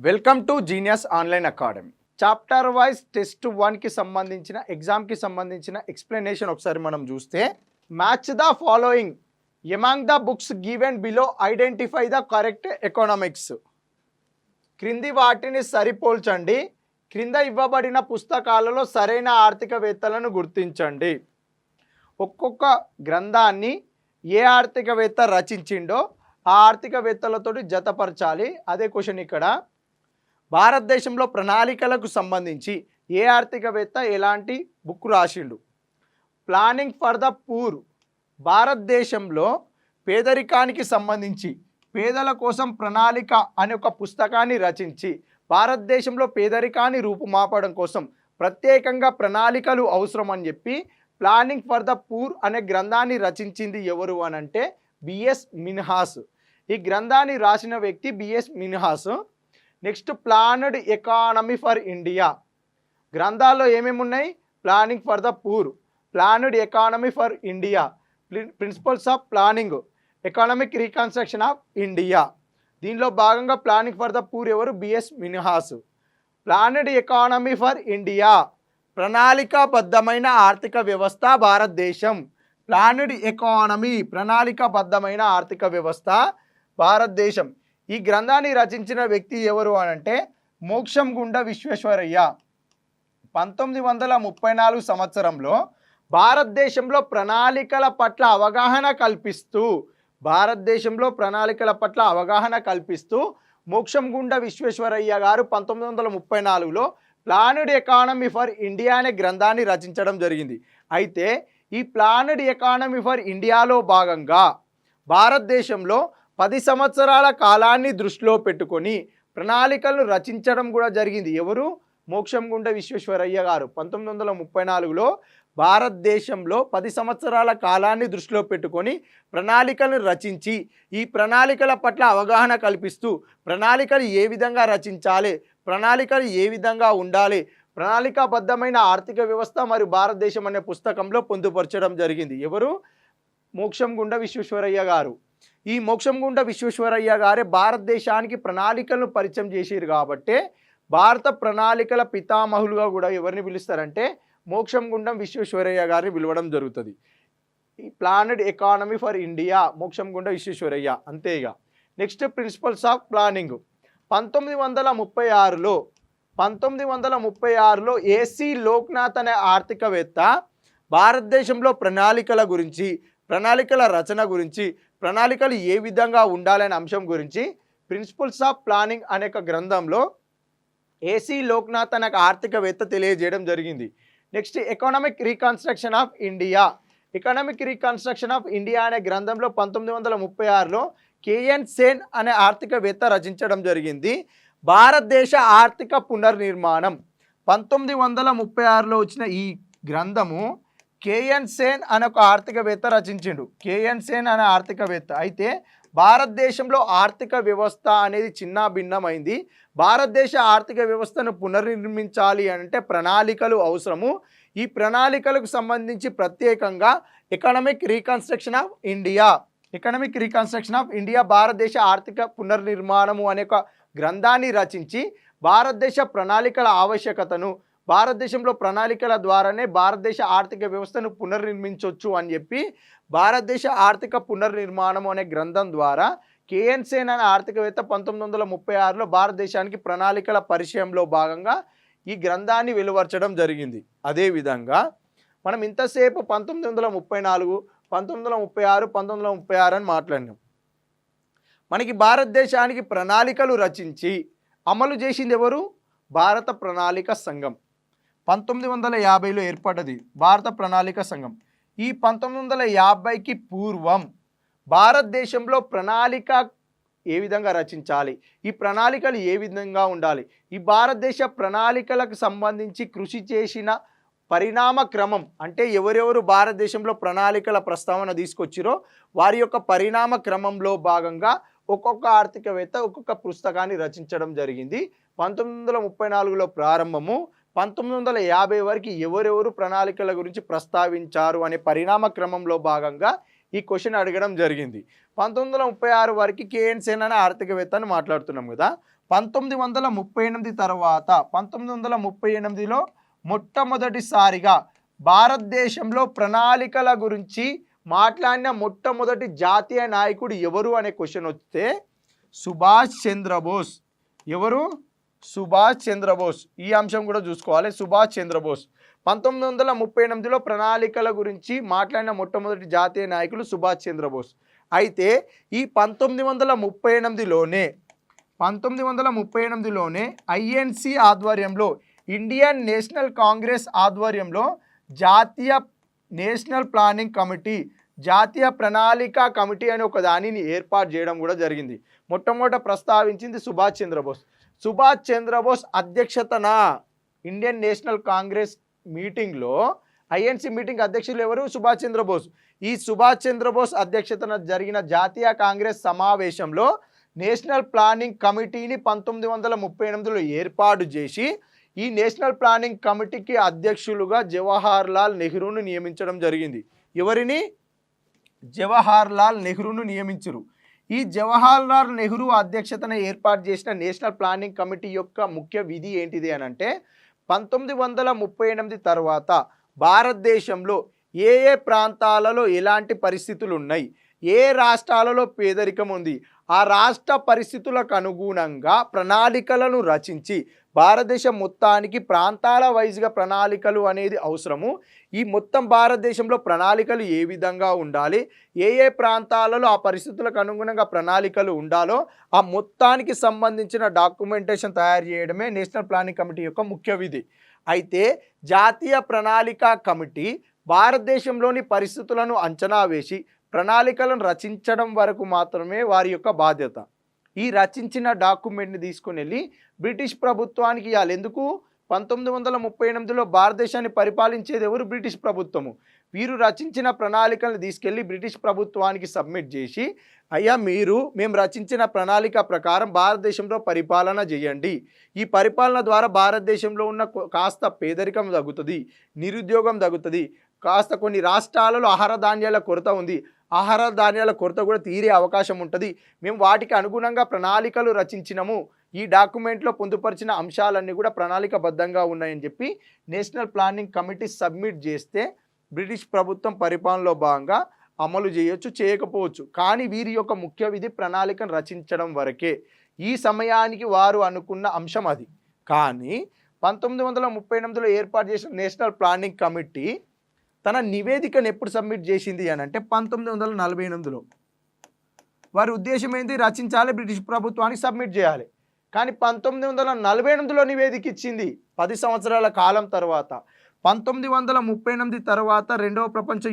Welcome to genius online academy. Chapter wise test 1కి సంబంధించిన ఎగ్జామ్కి సంబంధించిన ఎక్స్ప్లెనేషన్ ఒకసారి మనం చూస్తే, match the following among the books given below, identify the correct economics. క్రింది వాటిని సరిపోల్చండి. క్రింద ఇవ్వబడిన పుస్తకాలలో సరైన ఆర్థికవేత్తలను గుర్తించండి. ఒక్కొక్క గ్రంథాన్ని ఏ ఆర్థికవేత్త రచించిండో ఆ ఆర్థికవేత్తలతోటి జతపరచాలి. అదే క్వశ్చన్ ఇక్కడ. భారతదేశంలో ప్రణాళికలకు సంబంధించి ఏ ఆర్థికవేత్త ఎలాంటి బుక్ రాసిండు? Planning for the poor. భారతదేశంలో పేదరికానికి సంబంధించి పేదల కోసం ప్రణాళిక అనే ఒక పుస్తకాన్ని రచించి భారతదేశంలో పేదరికాన్ని రూపుమాపడం కోసం ప్రత్యేకంగా ప్రణాళికలు అవసరం అని చెప్పి ప్లానింగ్ ఫర్ ద పూర్ అనే గ్రంథాన్ని రచించింది ఎవరు అని అంటే బిఎస్ మిన్హాస్. ఈ గ్రంథాన్ని రాసిన వ్యక్తి BS Minhas. Next, planned economy for India. గ్రంథాల్లో ఏమేమి ఉన్నాయి? Planning for the poor, planned economy for India, principles of planning, economic reconstruction of India. దీనిలో భాగంగా ప్లానింగ్ ఫర్ ద పూర్ ఎవరు? BS Minhas. Planned economy for India, ప్రణాళికాబద్ధమైన ఆర్థిక వ్యవస్థ భారతదేశం. ప్లానడ్ ఎకానమీ, ప్రణాళికాబద్ధమైన ఆర్థిక వ్యవస్థ భారతదేశం. ఈ గ్రంథాన్ని రచించిన వ్యక్తి ఎవరు అనంటే మోక్షంగుండ విశ్వేశ్వరయ్య. 1934 సంవత్సరంలో భారతదేశంలో ప్రణాళికల పట్ల అవగాహన కల్పిస్తూ మోక్షంగుండ విశ్వేశ్వరయ్య గారు 1934లో ప్లానడ్ ఎకానమీ ఫర్ ఇండియా అనే గ్రంథాన్ని రచించడం జరిగింది. అయితే ఈ ప్లానడ్ ఎకానమీ ఫర్ ఇండియాలో భాగంగా భారతదేశంలో 10 సంవత్సరాల కాలాన్ని దృష్టిలో పెట్టుకొని ప్రణాళికలను రచించడం కూడా జరిగింది. ఎవరు? మోక్షంగుండ విశ్వేశ్వరయ్య గారు 1934లో భారతదేశంలో 10 సంవత్సరాల కాలాన్ని దృష్టిలో పెట్టుకొని ప్రణాళికలను రచించి ఈ ప్రణాళికల పట్ల అవగాహన కల్పిస్తూ ప్రణాళికలు ఏ విధంగా రచించాలి, ప్రణాళికలు ఏ విధంగా ఉండాలి, ప్రణాళికాబద్ధమైన ఆర్థిక వ్యవస్థ మరియు భారతదేశం అనే పుస్తకంలో పొందుపరచడం జరిగింది. ఎవరు? మోక్షంగుండ విశ్వేశ్వరయ్య గారు. ఈ మోక్షంగుండ విశ్వేశ్వరయ్య గారే భారతదేశానికి ప్రణాళికలను పరిచయం చేశారు కాబట్టి భారత ప్రణాళికల పితామహులుగా కూడా ఎవరిని పిలుస్తారంటే మోక్షంగుండం విశ్వేశ్వరయ్య గారిని పిలవడం జరుగుతుంది. ఈ planned economy for India, Mokshagundam Visvesvaraya. అంతేగా. Next, principles of planning. 1936లో ఏసీ లోక్నాథ్ అనే ఆర్థికవేత్త భారతదేశంలో ప్రణాళికల గురించి, ప్రణాళికల రచన గురించి, ప్రణాళికలు ఏ విధంగా ఉండాలనే అంశం గురించి ప్రిన్సిపల్స్ ఆఫ్ ప్లానింగ్ అనే గ్రంథంలో ఏసీ లోక్నాథ్ అనే ఆర్థికవేత్త తెలియజేయడం జరిగింది. Next, economic reconstruction of India. Economic reconstruction of India అనే గ్రంథంలో 1936లో కేఎన్ సేన్ అనే ఆర్థికవేత్త రచించడం జరిగింది. భారతదేశ ఆర్థిక పునర్నిర్మాణం 1936లో వచ్చిన ఈ గ్రంథము కేఎన్ సేన్ అనే ఒక ఆర్థికవేత్త రచించిండు. కేఎన్ సేన్ అనే ఆర్థికవేత్త. అయితే భారతదేశంలో ఆర్థిక వ్యవస్థ అనేది చిన్న భిన్నమైంది. భారతదేశ ఆర్థిక వ్యవస్థను పునర్నిర్మించాలి అంటే ప్రణాళికలు అవసరము. ఈ ప్రణాళికలకు సంబంధించి ప్రత్యేకంగా ఎకనామిక్ రీకన్స్ట్రక్షన్ ఆఫ్ ఇండియా భారతదేశ ఆర్థిక పునర్నిర్మాణము అనే ఒక గ్రంథాన్ని రచించి భారతదేశ ప్రణాళికల ఆవశ్యకతను, భారతదేశంలో ప్రణాళికల ద్వారానే భారతదేశ ఆర్థిక వ్యవస్థను పునర్నిర్మించవచ్చు అని చెప్పి భారతదేశ ఆర్థిక పునర్నిర్మాణం అనే గ్రంథం ద్వారా కేఎన్ సేన్ అనే ఆర్థికవేత్త 1936లో భారతదేశానికి ప్రణాళికల పరిచయంలో భాగంగా ఈ గ్రంథాన్ని వెలువరచడం జరిగింది. అదేవిధంగా మనం ఇంతసేపు 1934, 1936, 1936 అని మాట్లాడినాం. మనకి భారతదేశానికి ప్రణాళికలు రచించి అమలు చేసింది ఎవరు? భారత ప్రణాళిక సంఘం. 1950లో ఏర్పడ్డది భారత ప్రణాళిక సంఘం. ఈ 1950కి పూర్వం భారతదేశంలో ప్రణాళిక ఏ విధంగా రచించాలి, ఈ ప్రణాళికలు ఏ విధంగా ఉండాలి, ఈ భారతదేశ ప్రణాళికలకు సంబంధించి కృషి చేసిన పరిణామ క్రమం అంటే ఎవరెవరు భారతదేశంలో ప్రణాళికల ప్రస్తావన తీసుకొచ్చిరో వారి యొక్క పరిణామ క్రమంలో భాగంగా ఒక్కొక్క ఆర్థికవేత్త ఒక్కొక్క పుస్తకాన్ని రచించడం జరిగింది. 1934లో ప్రారంభము, 1950 వరకు ఎవరెవరు ప్రణాళికల గురించి ప్రస్తావించారు అనే పరిణామ క్రమంలో భాగంగా ఈ క్వశ్చన్ అడగడం జరిగింది. 1936 వరకు కేఎన్ సేన్ అనే ఆర్థికవేత్తని మాట్లాడుతున్నాం కదా. 1938 తర్వాత 1938లో మొట్టమొదటిసారిగా భారతదేశంలో ప్రణాళికల గురించి మాట్లాడిన మొట్టమొదటి జాతీయ నాయకుడు ఎవరు అనే క్వశ్చన్ వస్తే సుభాష్ చంద్రబోస్. ఎవరు? సుభాష్ చంద్రబోస్. ఈ అంశం కూడా చూసుకోవాలి. సుభాష్ చంద్రబోస్ 1938లో ప్రణాళికల గురించి మాట్లాడిన మొట్టమొదటి జాతీయ నాయకులు సుభాష్ చంద్రబోస్. అయితే ఈ 1938లోనే ఐఎన్సి ఆధ్వర్యంలో, ఇండియన్ నేషనల్ కాంగ్రెస్ ఆధ్వర్యంలో జాతీయ నేషనల్ ప్లానింగ్ కమిటీ, జాతీయ ప్రణాళిక కమిటీ అని ఒక దానిని ఏర్పాటు చేయడం కూడా జరిగింది. మొట్టమొదట ప్రస్తావించింది సుభాష్ చంద్రబోస్. సుభాష్ చంద్రబోస్ అధ్యక్షతన ఇండియన్ నేషనల్ కాంగ్రెస్ మీటింగ్లో, ఐఎన్సి మీటింగ్ అధ్యక్షులు ఎవరు? సుభాష్ చంద్రబోస్. ఈ సుభాష్ చంద్రబోస్ అధ్యక్షతన జరిగిన జాతీయ కాంగ్రెస్ సమావేశంలో నేషనల్ ప్లానింగ్ కమిటీని 1938లో ఏర్పాటు చేసి ఈ నేషనల్ ప్లానింగ్ కమిటీకి అధ్యక్షులుగా జవహర్ లాల్ నెహ్రూను నియమించడం జరిగింది. ఎవరిని? జవహర్ లాల్ నెహ్రూను నియమించరు. ఈ జవహర్ లాల్ నెహ్రూ అధ్యక్షతన ఏర్పాటు చేసిన నేషనల్ ప్లానింగ్ కమిటీ యొక్క ముఖ్య విధి ఏంటిది అని అంటే 1938 తర్వాత భారతదేశంలో ఏ ప్రాంతాలలో ఎలాంటి పరిస్థితులు ఉన్నాయి, ఏ రాష్ట్రాలలో పేదరికం ఉంది, ఆ రాష్ట్ర పరిస్థితులకు అనుగుణంగా ప్రణాళికలను రచించి భారతదేశం మొత్తానికి ప్రాంతాల వైజ్గా ప్రణాళికలు అనేది అవసరము. ఈ మొత్తం భారతదేశంలో ప్రణాళికలు ఏ విధంగా ఉండాలి, ఏ ప్రాంతాలలో ఆ పరిస్థితులకు అనుగుణంగా ప్రణాళికలు ఉండాలో ఆ మొత్తానికి సంబంధించిన డాక్యుమెంటేషన్ తయారు చేయడమే నేషనల్ ప్లానింగ్ కమిటీ యొక్క ముఖ్య విధి. అయితే జాతీయ ప్రణాళిక కమిటీ భారతదేశంలోని పరిస్థితులను అంచనా వేసి ప్రణాళికలను రచించడం వరకు మాత్రమే వారి యొక్క బాధ్యత. ఈ రచించిన డాక్యుమెంట్ని తీసుకుని వెళ్ళి బ్రిటిష్ ప్రభుత్వానికి ఇవ్వాలి. ఎందుకు? 1938లో భారతదేశాన్ని పరిపాలించేది ఎవరు? బ్రిటిష్ ప్రభుత్వము. వీరు రచించిన ప్రణాళికలను తీసుకెళ్ళి బ్రిటిష్ ప్రభుత్వానికి సబ్మిట్ చేసి, అయ్యా మేము రచించిన ప్రణాళిక ప్రకారం భారతదేశంలో పరిపాలన చేయండి. ఈ పరిపాలన ద్వారా భారతదేశంలో ఉన్న కాస్త పేదరికం తగ్గుతుంది, నిరుద్యోగం తగ్గుతుంది, కాస్త కొన్ని రాష్ట్రాలలో ఆహార ధాన్యాల కొరత ఉంది, ఆహార ధాన్యాల కొరత కూడా తీరే అవకాశం ఉంటుంది, మేము వాటికి అనుగుణంగా ప్రణాళికలు రచించినము, ఈ డాక్యుమెంట్లో పొందుపరిచిన అంశాలన్నీ కూడా ప్రణాళికబద్ధంగా ఉన్నాయని చెప్పి నేషనల్ ప్లానింగ్ కమిటీ సబ్మిట్ చేస్తే బ్రిటిష్ ప్రభుత్వం పరిపాలనలో భాగంగా అమలు చేయొచ్చు, చేయకపోవచ్చు. కానీ వీరి యొక్క ముఖ్య విధి ప్రణాళికను రచించడం వరకే. ఈ సమయానికి వారు అనుకున్న అంశం అది. కానీ 1938లో ఏర్పాటు చేసిన నేషనల్ ప్లానింగ్ కమిటీ తన నివేదికను ఎప్పుడు సబ్మిట్ చేసింది అని అంటే 1948లో. వారి ఉద్దేశం ఏంటి? రచించాలి, బ్రిటిష్ ప్రభుత్వానికి సబ్మిట్ చేయాలి. కానీ 1948లో నివేదిక ఇచ్చింది 10 సంవత్సరాల కాలం తర్వాత. 1938 తర్వాత రెండవ ప్రపంచ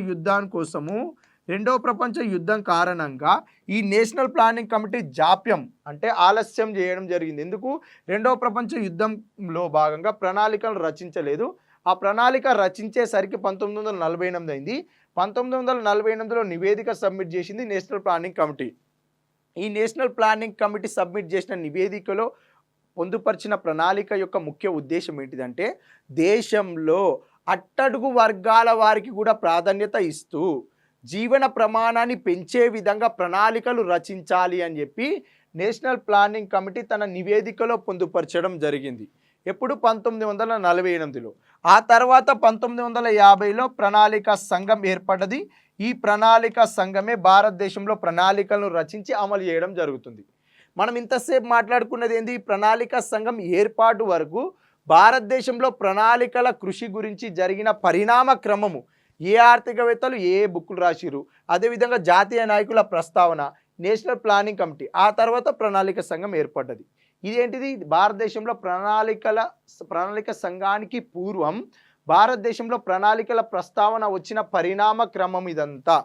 యుద్ధం కారణంగా ఈ నేషనల్ ప్లానింగ్ కమిటీ జాప్యం అంటే ఆలస్యం చేయడం జరిగింది. ఎందుకు? రెండవ ప్రపంచ యుద్ధంలో భాగంగా ప్రణాళికలు రచించలేదు. ఆ ప్రణాళిక రచించేసరికి 1948 అయింది. 1948లో నివేదిక సబ్మిట్ చేసింది నేషనల్ ప్లానింగ్ కమిటీ. ఈ నేషనల్ ప్లానింగ్ కమిటీ సబ్మిట్ చేసిన నివేదికలో పొందుపరిచిన ప్రణాళిక యొక్క ముఖ్య ఉద్దేశం ఏంటిదంటే దేశంలో అట్టడుగు వర్గాల వారికి కూడా ప్రాధాన్యత ఇస్తూ జీవన ప్రమాణాన్ని పెంచే విధంగా ప్రణాళికలు రచించాలి అని చెప్పి నేషనల్ ప్లానింగ్ కమిటీ తన నివేదికలో పొందుపరచడం జరిగింది. ఎప్పుడు? 1948లో. ఆ తర్వాత 1950లో ప్రణాళిక సంఘం ఏర్పడ్డది. ఈ ప్రణాళిక సంఘమే భారతదేశంలో ప్రణాళికలను రచించి అమలు చేయడం జరుగుతుంది. మనం ఇంతసేపు మాట్లాడుకున్నది ఏంది? ప్రణాళిక సంఘం ఏర్పాటు వరకు భారతదేశంలో ప్రణాళికల కృషి గురించి జరిగిన పరిణామ క్రమము, ఏ ఆర్థికవేత్తలు ఏ బుక్కులు రాసిరు, అదేవిధంగా జాతీయ నాయకుల ప్రస్తావన, నేషనల్ ప్లానింగ్ కమిటీ, ఆ తర్వాత ప్రణాళిక సంఘం ఏర్పడ్డది. ఇదేంటిది? భారతదేశంలో ప్రణాళిక సంఘానికి పూర్వం భారతదేశంలో ప్రణాళికల ప్రస్తావన వచ్చిన పరిణామ క్రమం ఇదంతా.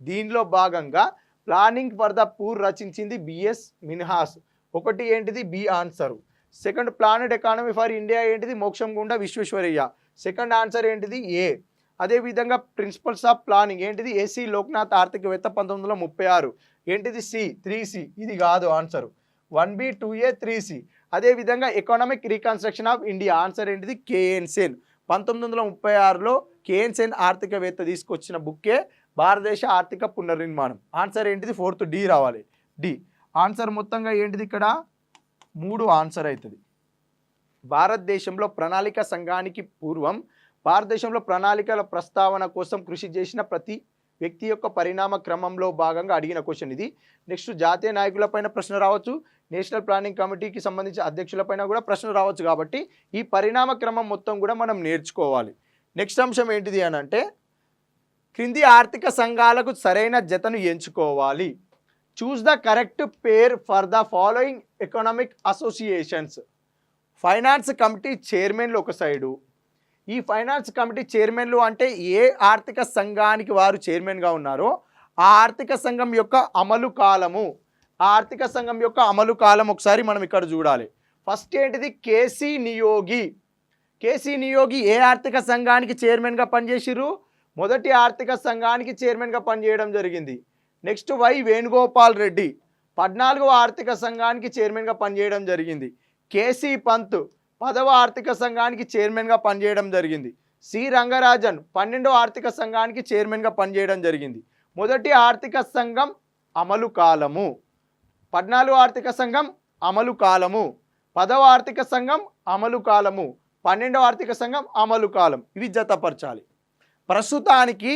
దీనిలో భాగంగా ప్లానింగ్ ఫర్ ద పూర్ రచించింది బిఎస్ మిన్హాస్. ఒకటి ఏంటిది? B answer. Second planned economy for India ఏంటిది? Mokshagundam Visvesvaraya. Second answer ఏంటిది? ఏ. అదేవిధంగా ప్రిన్సిపల్స్ ఆఫ్ ప్లానింగ్ ఏంటిది? ఏసీ లోక్నాథ్ ఆర్థికవేత్త 1936. ఏంటిది? సి. 3C. ఇది కాదు ఆన్సరు. 1B 2A 3C. అదేవిధంగా economic reconstruction of India answer ఏంటిది? కేఎన్ సేన్. 1936లో కేఎన్ సేన్ ఆర్థికవేత్త తీసుకొచ్చిన బుక్కే భారతదేశ ఆర్థిక పునర్నిర్మాణం. ఆన్సర్ ఏంటిది? 4th D రావాలి. D answer. మొత్తంగా ఏంటిది ఇక్కడ? 3 ఆన్సర్ అవుతుంది. భారతదేశంలో ప్రణాళిక సంఘానికి పూర్వం భారతదేశంలో ప్రణాళికల ప్రస్తావన కోసం కృషి చేసిన ప్రతి వ్యక్తి యొక్క పరిణామ క్రమంలో భాగంగా అడిగిన క్వశ్చన్ ఇది. నెక్స్ట్ జాతీయ నాయకులపైన ప్రశ్న రావచ్చు, నేషనల్ ప్లానింగ్ కమిటీకి సంబంధించిన అధ్యక్షులపైన కూడా ప్రశ్న రావచ్చు. కాబట్టి ఈ పరిణామ క్రమం మొత్తం కూడా మనం నేర్చుకోవాలి. నెక్స్ట్ అంశం ఏంటిది అని అంటే క్రింది ఆర్థిక సంఘాలకు సరైన జతను ఎంచుకోవాలి. Choose the correct pair for the following economic associations. Finance committee చైర్మన్లు ఒక సైడు, ఈ ఫైనాన్స్ కమిటీ చైర్మన్లు అంటే ఏ ఆర్థిక సంఘానికి వారు చైర్మన్గా ఉన్నారో ఆ ఆర్థిక సంఘం యొక్క అమలు కాలము, ఆ ఆర్థిక సంఘం యొక్క అమలు కాలం ఒకసారి మనం ఇక్కడ చూడాలి. ఫస్ట్ ఏంటిది కేసీ నియోగి. కేసీ నియోగి ఏ ఆర్థిక సంఘానికి చైర్మన్గా పనిచేసిరు? మొదటి ఆర్థిక సంఘానికి చైర్మన్గా పనిచేయడం జరిగింది. నెక్స్ట్ వై వేణుగోపాల్ రెడ్డి 14వ ఆర్థిక సంఘానికి చైర్మన్గా పనిచేయడం జరిగింది. కేసీ పంత్ 10వ ఆర్థిక సంఘానికి చైర్మన్గా పనిచేయడం జరిగింది. సి రంగరాజన్ 12వ ఆర్థిక సంఘానికి చైర్మన్గా పనిచేయడం జరిగింది. మొదటి ఆర్థిక సంఘం అమలు కాలము, 14వ ఆర్థిక సంఘం అమలు కాలము, 10వ ఆర్థిక సంఘం అమలు కాలము, 12వ ఆర్థిక సంఘం అమలు కాలం, ఇవి జతపరచాలి. ప్రస్తుతానికి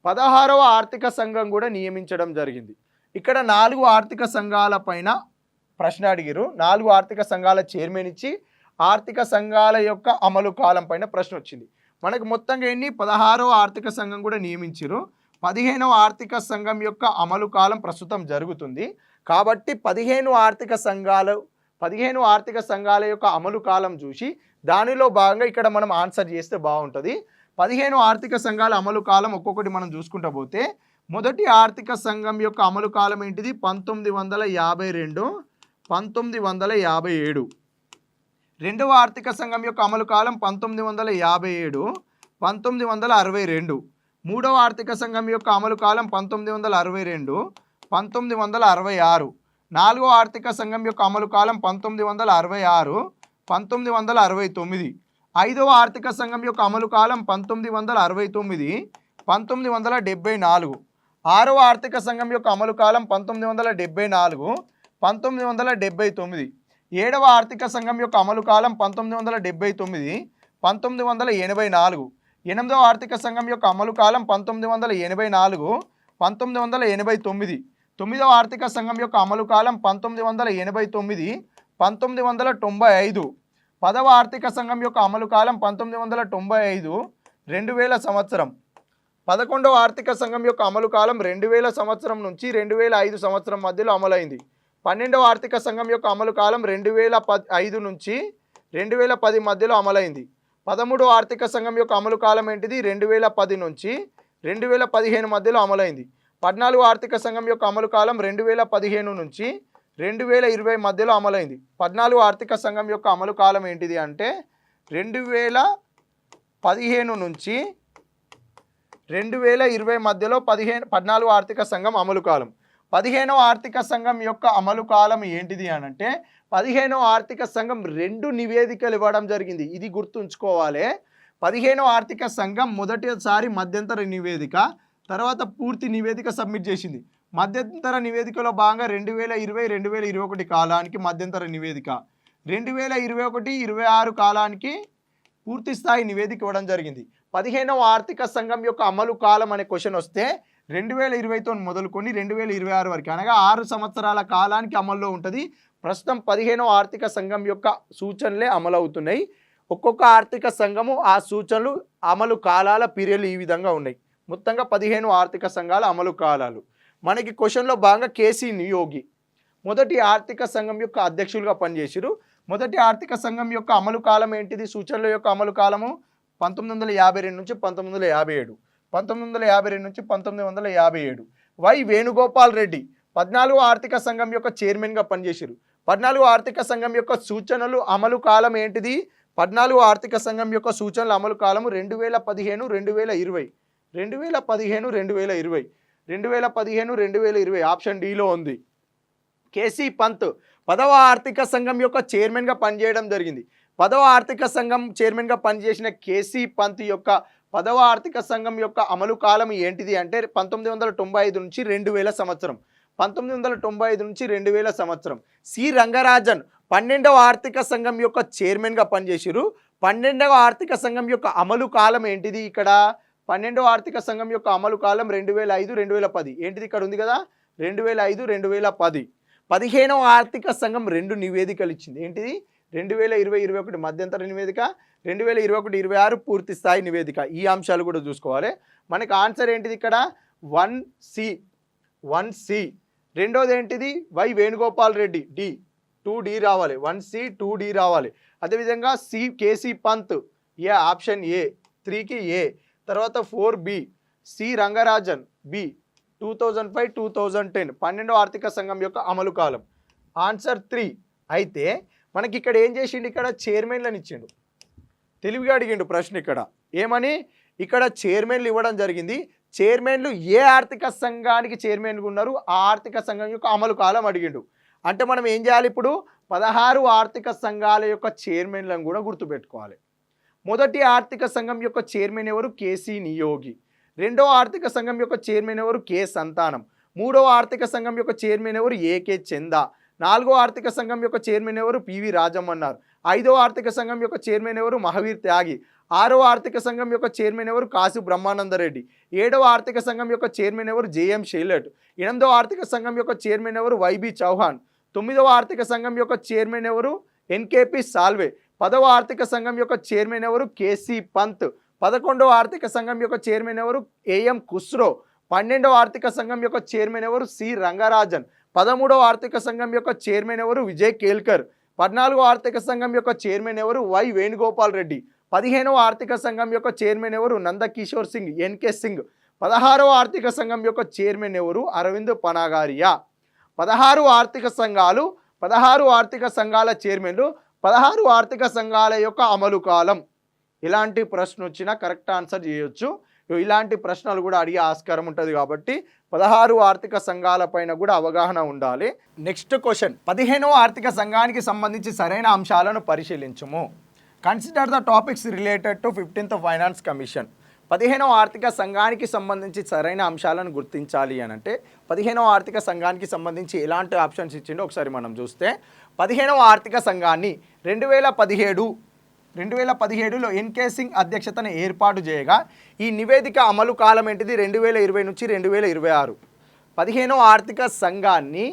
16వ ఆర్థిక సంఘం కూడా నియమించడం జరిగింది. ఇక్కడ 4 ఆర్థిక సంఘాల పైన ప్రశ్న అడిగిరు. 4 ఆర్థిక సంఘాల చైర్మన్ ఇచ్చి ఆర్థిక సంఘాల యొక్క అమలు కాలం పైన ప్రశ్న వచ్చింది. మనకు మొత్తంగా ఎన్ని 16వ ఆర్థిక సంఘం కూడా నియమించారు. 15వ ఆర్థిక సంఘం యొక్క అమలు కాలం ప్రస్తుతం జరుగుతుంది. కాబట్టి 15 ఆర్థిక సంఘాల యొక్క అమలు కాలం చూసి దానిలో భాగంగా ఇక్కడ మనం ఆన్సర్ చేస్తే బాగుంటుంది. 15 ఆర్థిక సంఘాల అమలు కాలం ఒక్కొక్కటి మనం చూసుకుంటూ పోతే మొదటి ఆర్థిక సంఘం యొక్క అమలు కాలం ఏంటిది? 1952, 1957. రెండవ ఆర్థిక సంఘం యొక్క అమలు కాలం 1957, 1962. మూడవ ఆర్థిక సంఘం యొక్క అమలు కాలం 1962, 1966. నాలుగవ ఆర్థిక సంఘం యొక్క అమలు కాలం 1966, 1969. ఐదవ ఆర్థిక సంఘం యొక్క అమలు కాలం 1969, 1974. ఆరవ ఆర్థిక సంఘం యొక్క అమలు కాలం 1974, 1979. ఏడవ ఆర్థిక సంఘం యొక్క అమలు కాలం 1979, 1984. ఎనిమిదవ ఆర్థిక సంఘం యొక్క అమలు కాలం 1984, 1989. తొమ్మిదవ ఆర్థిక సంఘం యొక్క అమలు కాలం 1989, 1995. 10వ ఆర్థిక సంఘం యొక్క అమలు కాలం 1995, 2000 సంవత్సరం. 11వ ఆర్థిక సంఘం యొక్క అమలు కాలం 2000 సంవత్సరం నుంచి 2005 సంవత్సరం మధ్యలో అమలైంది. 12వ ఆర్థిక సంఘం యొక్క అమలు కాలం 2005 నుంచి 2010 మధ్యలో అమలైంది. 13వ ఆర్థిక సంఘం యొక్క అమలు కాలం ఏంటిది? 2010 నుంచి 2015 మధ్యలో అమలైంది. 14వ ఆర్థిక సంఘం యొక్క అమలు కాలం 2015 నుంచి 2020 మధ్యలో అమలైంది. 14వ ఆర్థిక సంఘం యొక్క అమలు కాలం ఏంటిది అంటే 2015 నుంచి 2020 మధ్యలో 14వ ఆర్థిక సంఘం అమలు కాలం. 15వ ఆర్థిక సంఘం యొక్క అమలు కాలం ఏంటిది అనంటే 15వ ఆర్థిక సంఘం 2 నివేదికలు ఇవ్వడం జరిగింది. ఇది గుర్తుంచుకోవాలి. 15వ ఆర్థిక సంఘం మొదటిసారి మధ్యంతర నివేదిక, తర్వాత పూర్తి నివేదిక సబ్మిట్ చేసింది. మధ్యంతర నివేదికలో భాగంగా 2020-2021 కాలానికి మధ్యంతర నివేదిక, 2021-26 కాలానికి పూర్తి స్థాయి నివేదిక ఇవ్వడం జరిగింది. 15వ ఆర్థిక సంఘం యొక్క అమలు కాలం అనే క్వశ్చన్ వస్తే 2020తో మొదలుకొని 2026 వరకు అనగా 6 సంవత్సరాల కాలానికి అమల్లో ఉంటుంది. ప్రస్తుతం 15వ ఆర్థిక సంఘం యొక్క సూచనలే అమలవుతున్నాయి. ఒక్కొక్క ఆర్థిక సంఘము ఆ సూచనలు అమలు కాలాల పీరియడ్లు ఈ విధంగా ఉన్నాయి. మొత్తంగా 15 ఆర్థిక సంఘాల అమలు కాలాలు. మనకి క్వశ్చన్లో భాగంగా కేసీ నియోగి మొదటి ఆర్థిక సంఘం యొక్క అధ్యక్షులుగా పనిచేసారు. మొదటి ఆర్థిక సంఘం యొక్క అమలు కాలం ఏంటిది? సూచనల యొక్క అమలు కాలము 1952 నుంచి 1957, 1952 నుంచి 1957. వై వేణుగోపాల్ రెడ్డి 14వ ఆర్థిక సంఘం యొక్క చైర్మన్గా పనిచేసారు. 14వ ఆర్థిక సంఘం యొక్క సూచనలు అమలు కాలం ఏంటిది? 14వ ఆర్థిక సంఘం యొక్క సూచనల అమలు కాలము 2015-2020, 2015-2020, 2015-2020 ఆప్షన్ డిలో ఉంది. కేసీ పంత్ 10వ ఆర్థిక సంఘం యొక్క చైర్మన్గా పనిచేయడం జరిగింది. 10వ ఆర్థిక సంఘం చైర్మన్గా పనిచేసిన కేసీ పంత్ యొక్క 10వ ఆర్థిక సంఘం యొక్క అమలు కాలం ఏంటిది అంటే 1995 నుంచి 2000 సంవత్సరం, 1995 నుంచి 2000 సంవత్సరం. సి రంగరాజన్ 12వ ఆర్థిక సంఘం యొక్క చైర్మన్గా పనిచేసిరు. 12వ ఆర్థిక సంఘం యొక్క అమలు కాలం ఏంటిది? ఇక్కడ 12వ ఆర్థిక సంఘం యొక్క అమలు కాలం 2005 2010. ఏంటిది ఇక్కడ ఉంది కదా, 2005 2010. 15వ ఆర్థిక సంఘం 2 నివేదికలు ఇచ్చింది. ఏంటిది? 2020-21 మధ్యంతర నివేదిక, 2021-26 పూర్తి స్థాయి నివేదిక. ఈ అంశాలు కూడా చూసుకోవాలి. మనకి ఆన్సర్ ఏంటిది ఇక్కడ? 1C. రెండోది ఏంటిది? Why Venugopal Reddy, D 2D రావాలి. 1C 2D రావాలి. అదేవిధంగా KC Pant, A option A 3కి ఏ. తర్వాత 4B సి రంగరాజన్, బి 2005-2010 12వ ఆర్థిక సంఘం యొక్క అమలు కాలం. ఆన్సర్ 3. అయితే మనకి ఇక్కడ ఏం చేసిండు? ఇక్కడ చైర్మన్లను ఇచ్చిండు. తెలివిగా అడిగిండు ప్రశ్న ఇక్కడ. ఏమని? ఇక్కడ చైర్మన్లు ఇవ్వడం జరిగింది. చైర్మన్లు ఏ ఆర్థిక సంఘానికి చైర్మన్గా ఉన్నారు, ఆ ఆర్థిక సంఘం యొక్క అమలు కాలం అడిగిండు. అంటే మనం ఏం చేయాలి? ఇప్పుడు 16 ఆర్థిక సంఘాల యొక్క చైర్మన్లను కూడా గుర్తుపెట్టుకోవాలి. మొదటి ఆర్థిక సంఘం యొక్క చైర్మన్ ఎవరు? కేసీ నియోగి. రెండవ ఆర్థిక సంఘం యొక్క చైర్మన్ ఎవరు? కె సంతానం. మూడవ ఆర్థిక సంఘం యొక్క చైర్మన్ ఎవరు? ఏకే చందా. నాలుగో ఆర్థిక సంఘం యొక్క చైర్మన్ ఎవరు? పివి రాజమన్నారు. ఐదవ ఆర్థిక సంఘం యొక్క చైర్మన్ ఎవరు? మహావీర్ త్యాగి. ఆరవ ఆర్థిక సంఘం యొక్క చైర్మన్ ఎవరు? కాసు బ్రహ్మానందరెడ్డి. ఏడవ ఆర్థిక సంఘం యొక్క చైర్మన్ ఎవరు? జేఎం షైలట్. ఎనిమిదవ ఆర్థిక సంఘం యొక్క చైర్మన్ ఎవరు? వైబి చౌహాన్. తొమ్మిదవ ఆర్థిక సంఘం యొక్క చైర్మన్ ఎవరు? ఎన్కేపి సాల్వే. 10వ ఆర్థిక సంఘం యొక్క చైర్మన్ ఎవరు? కేసీ పంత్. 11వ ఆర్థిక సంఘం యొక్క చైర్మన్ ఎవరు? ఏఎం ఖుస్రో. 12వ ఆర్థిక సంఘం యొక్క చైర్మన్ ఎవరు? సి రంగరాజన్. 13వ ఆర్థిక సంఘం యొక్క చైర్మన్ ఎవరు? విజయ్ కేల్కర్. 14వ ఆర్థిక సంఘం యొక్క చైర్మన్ ఎవరు? వై వేణుగోపాల్ రెడ్డి. 15వ ఆర్థిక సంఘం యొక్క చైర్మన్ ఎవరు? నందకిషోర్ సింగ్, ఎన్కే సింగ్. 16వ ఆర్థిక సంఘం యొక్క చైర్మన్ ఎవరు? అరవింద్ పనాగారియా. 16 ఆర్థిక సంఘాలు, 16 ఆర్థిక సంఘాల చైర్మన్లు, 16 ఆర్థిక సంఘాల యొక్క అమలు కాలం. ఇలాంటి ప్రశ్న వచ్చినా కరెక్ట్ ఆన్సర్ చేయొచ్చు. ఇలాంటి ప్రశ్నలు కూడా అడిగే ఆస్కారం ఉంటుంది కాబట్టి 16 ఆర్థిక సంఘాల పైన కూడా అవగాహన ఉండాలి. నెక్స్ట్ క్వశ్చన్, 15వ ఆర్థిక సంఘానికి సంబంధించి సరైన అంశాలను పరిశీలించుము. Consider the topics related to 15th finance commission. 15వ ఆర్థిక సంఘానికి సంబంధించి సరైన అంశాలను గుర్తించాలి అని అంటే 15వ ఆర్థిక సంఘానికి సంబంధించి ఎలాంటి ఆప్షన్స్ ఇచ్చిండో ఒకసారి మనం చూస్తే, 15వ ఆర్థిక సంఘాన్ని 2017లో ఎన్కే సింగ్ అధ్యక్షతన ఏర్పాటు చేయగా ఈ నివేదిక అమలు కాలం ఏంటిది? 2020 నుంచి 2026. 15వ ఆర్థిక సంఘాన్ని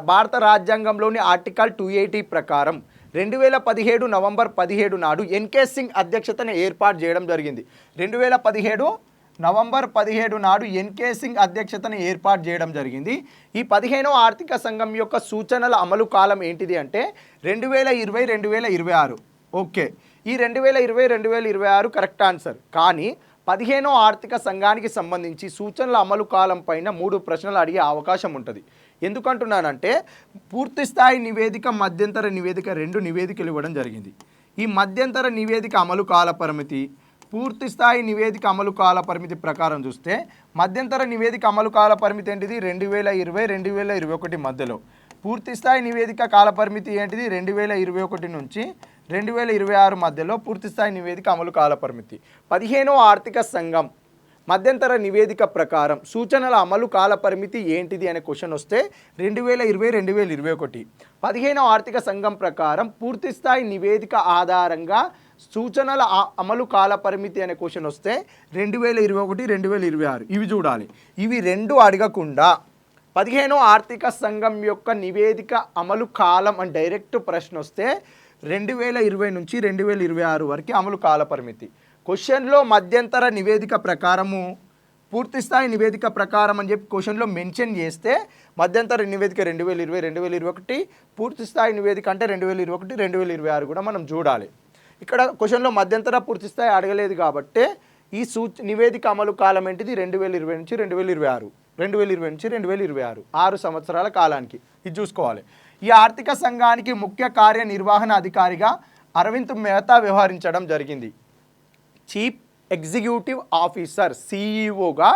భారత రాజ్యాంగంలోని ఆర్టికల్ 280 ప్రకారం 2017 నవంబర్ 17 నాడు ఎన్కే సింగ్ అధ్యక్షతన ఏర్పాటు చేయడం జరిగింది. 2017 నవంబర్ 17 నాడు ఎన్కే సింగ్ అధ్యక్షతన ఏర్పాటు చేయడం జరిగింది. ఈ 15వ ఆర్థిక సంఘం యొక్క సూచనల అమలు కాలం ఏంటిది అంటే 2020-2026. ఓకే, ఈ 2020-2026 కరెక్ట్ ఆన్సర్. కానీ 15వ ఆర్థిక సంఘానికి సంబంధించి సూచనల అమలు కాలం పైన 3 ప్రశ్నలు అడిగే అవకాశం ఉంటుంది. ఎందుకంటున్నానంటే పూర్తి స్థాయి నివేదిక, మధ్యంతర నివేదిక 2 నివేదికలు ఇవ్వడం జరిగింది. ఈ మధ్యంతర నివేదిక అమలు కాల పరిమితి, పూర్తి స్థాయి నివేదిక అమలు కాల పరిమితి ప్రకారం చూస్తే మధ్యంతర నివేదిక అమలు కాల పరిమితి ఏంటిది? 2020-2021 మధ్యలో. పూర్తి స్థాయి నివేదిక కాల పరిమితి ఏంటిది? 2021 నుంచి 2026 మధ్యలో పూర్తి స్థాయి నివేదిక అమలు కాల పరిమితి. 15వ ఆర్థిక సంఘం మధ్యంతర నివేదిక ప్రకారం సూచనల అమలు కాల పరిమితి ఏంటిది అనే క్వశ్చన్ వస్తే 2020-2021. 15వ ఆర్థిక సంఘం ప్రకారం పూర్తి స్థాయి నివేదిక ఆధారంగా సూచనల అమలు కాల పరిమితి అనే క్వశ్చన్ వస్తే 2021-2026. ఇవి చూడాలి. ఇవి 2 అడగకుండా 15వ ఆర్థిక సంఘం యొక్క నివేదిక అమలు కాలం అని డైరెక్ట్ ప్రశ్న వస్తే 2020 నుంచి 2026 వరకు అమలు కాల పరిమితి. క్వశ్చన్లో మధ్యంతర నివేదిక ప్రకారము, పూర్తి స్థాయి నివేదిక ప్రకారం అని చెప్పి క్వశ్చన్లో మెన్షన్ చేస్తే మధ్యంతర నివేదిక 2020-2021, పూర్తి స్థాయి నివేదిక అంటే 2021-2026 కూడా మనం చూడాలి. ఇక్కడ క్వశ్చన్లో మధ్యంతర పూర్తి స్థాయి అడగలేదు కాబట్టి ఈ నివేదిక అమలు కాలం ఏంటిది? 2020 నుంచి 2026, 2020 నుంచి 2026, 6 సంవత్సరాల కాలానికి. ఇది చూసుకోవాలి. ఈ ఆర్థిక సంఘానికి ముఖ్య కార్యనిర్వహణ అధికారిగా అరవింద్ మెహతా వ్యవహరించడం జరిగింది. చీఫ్ ఎగ్జిక్యూటివ్ ఆఫీసర్, సిఈఓగా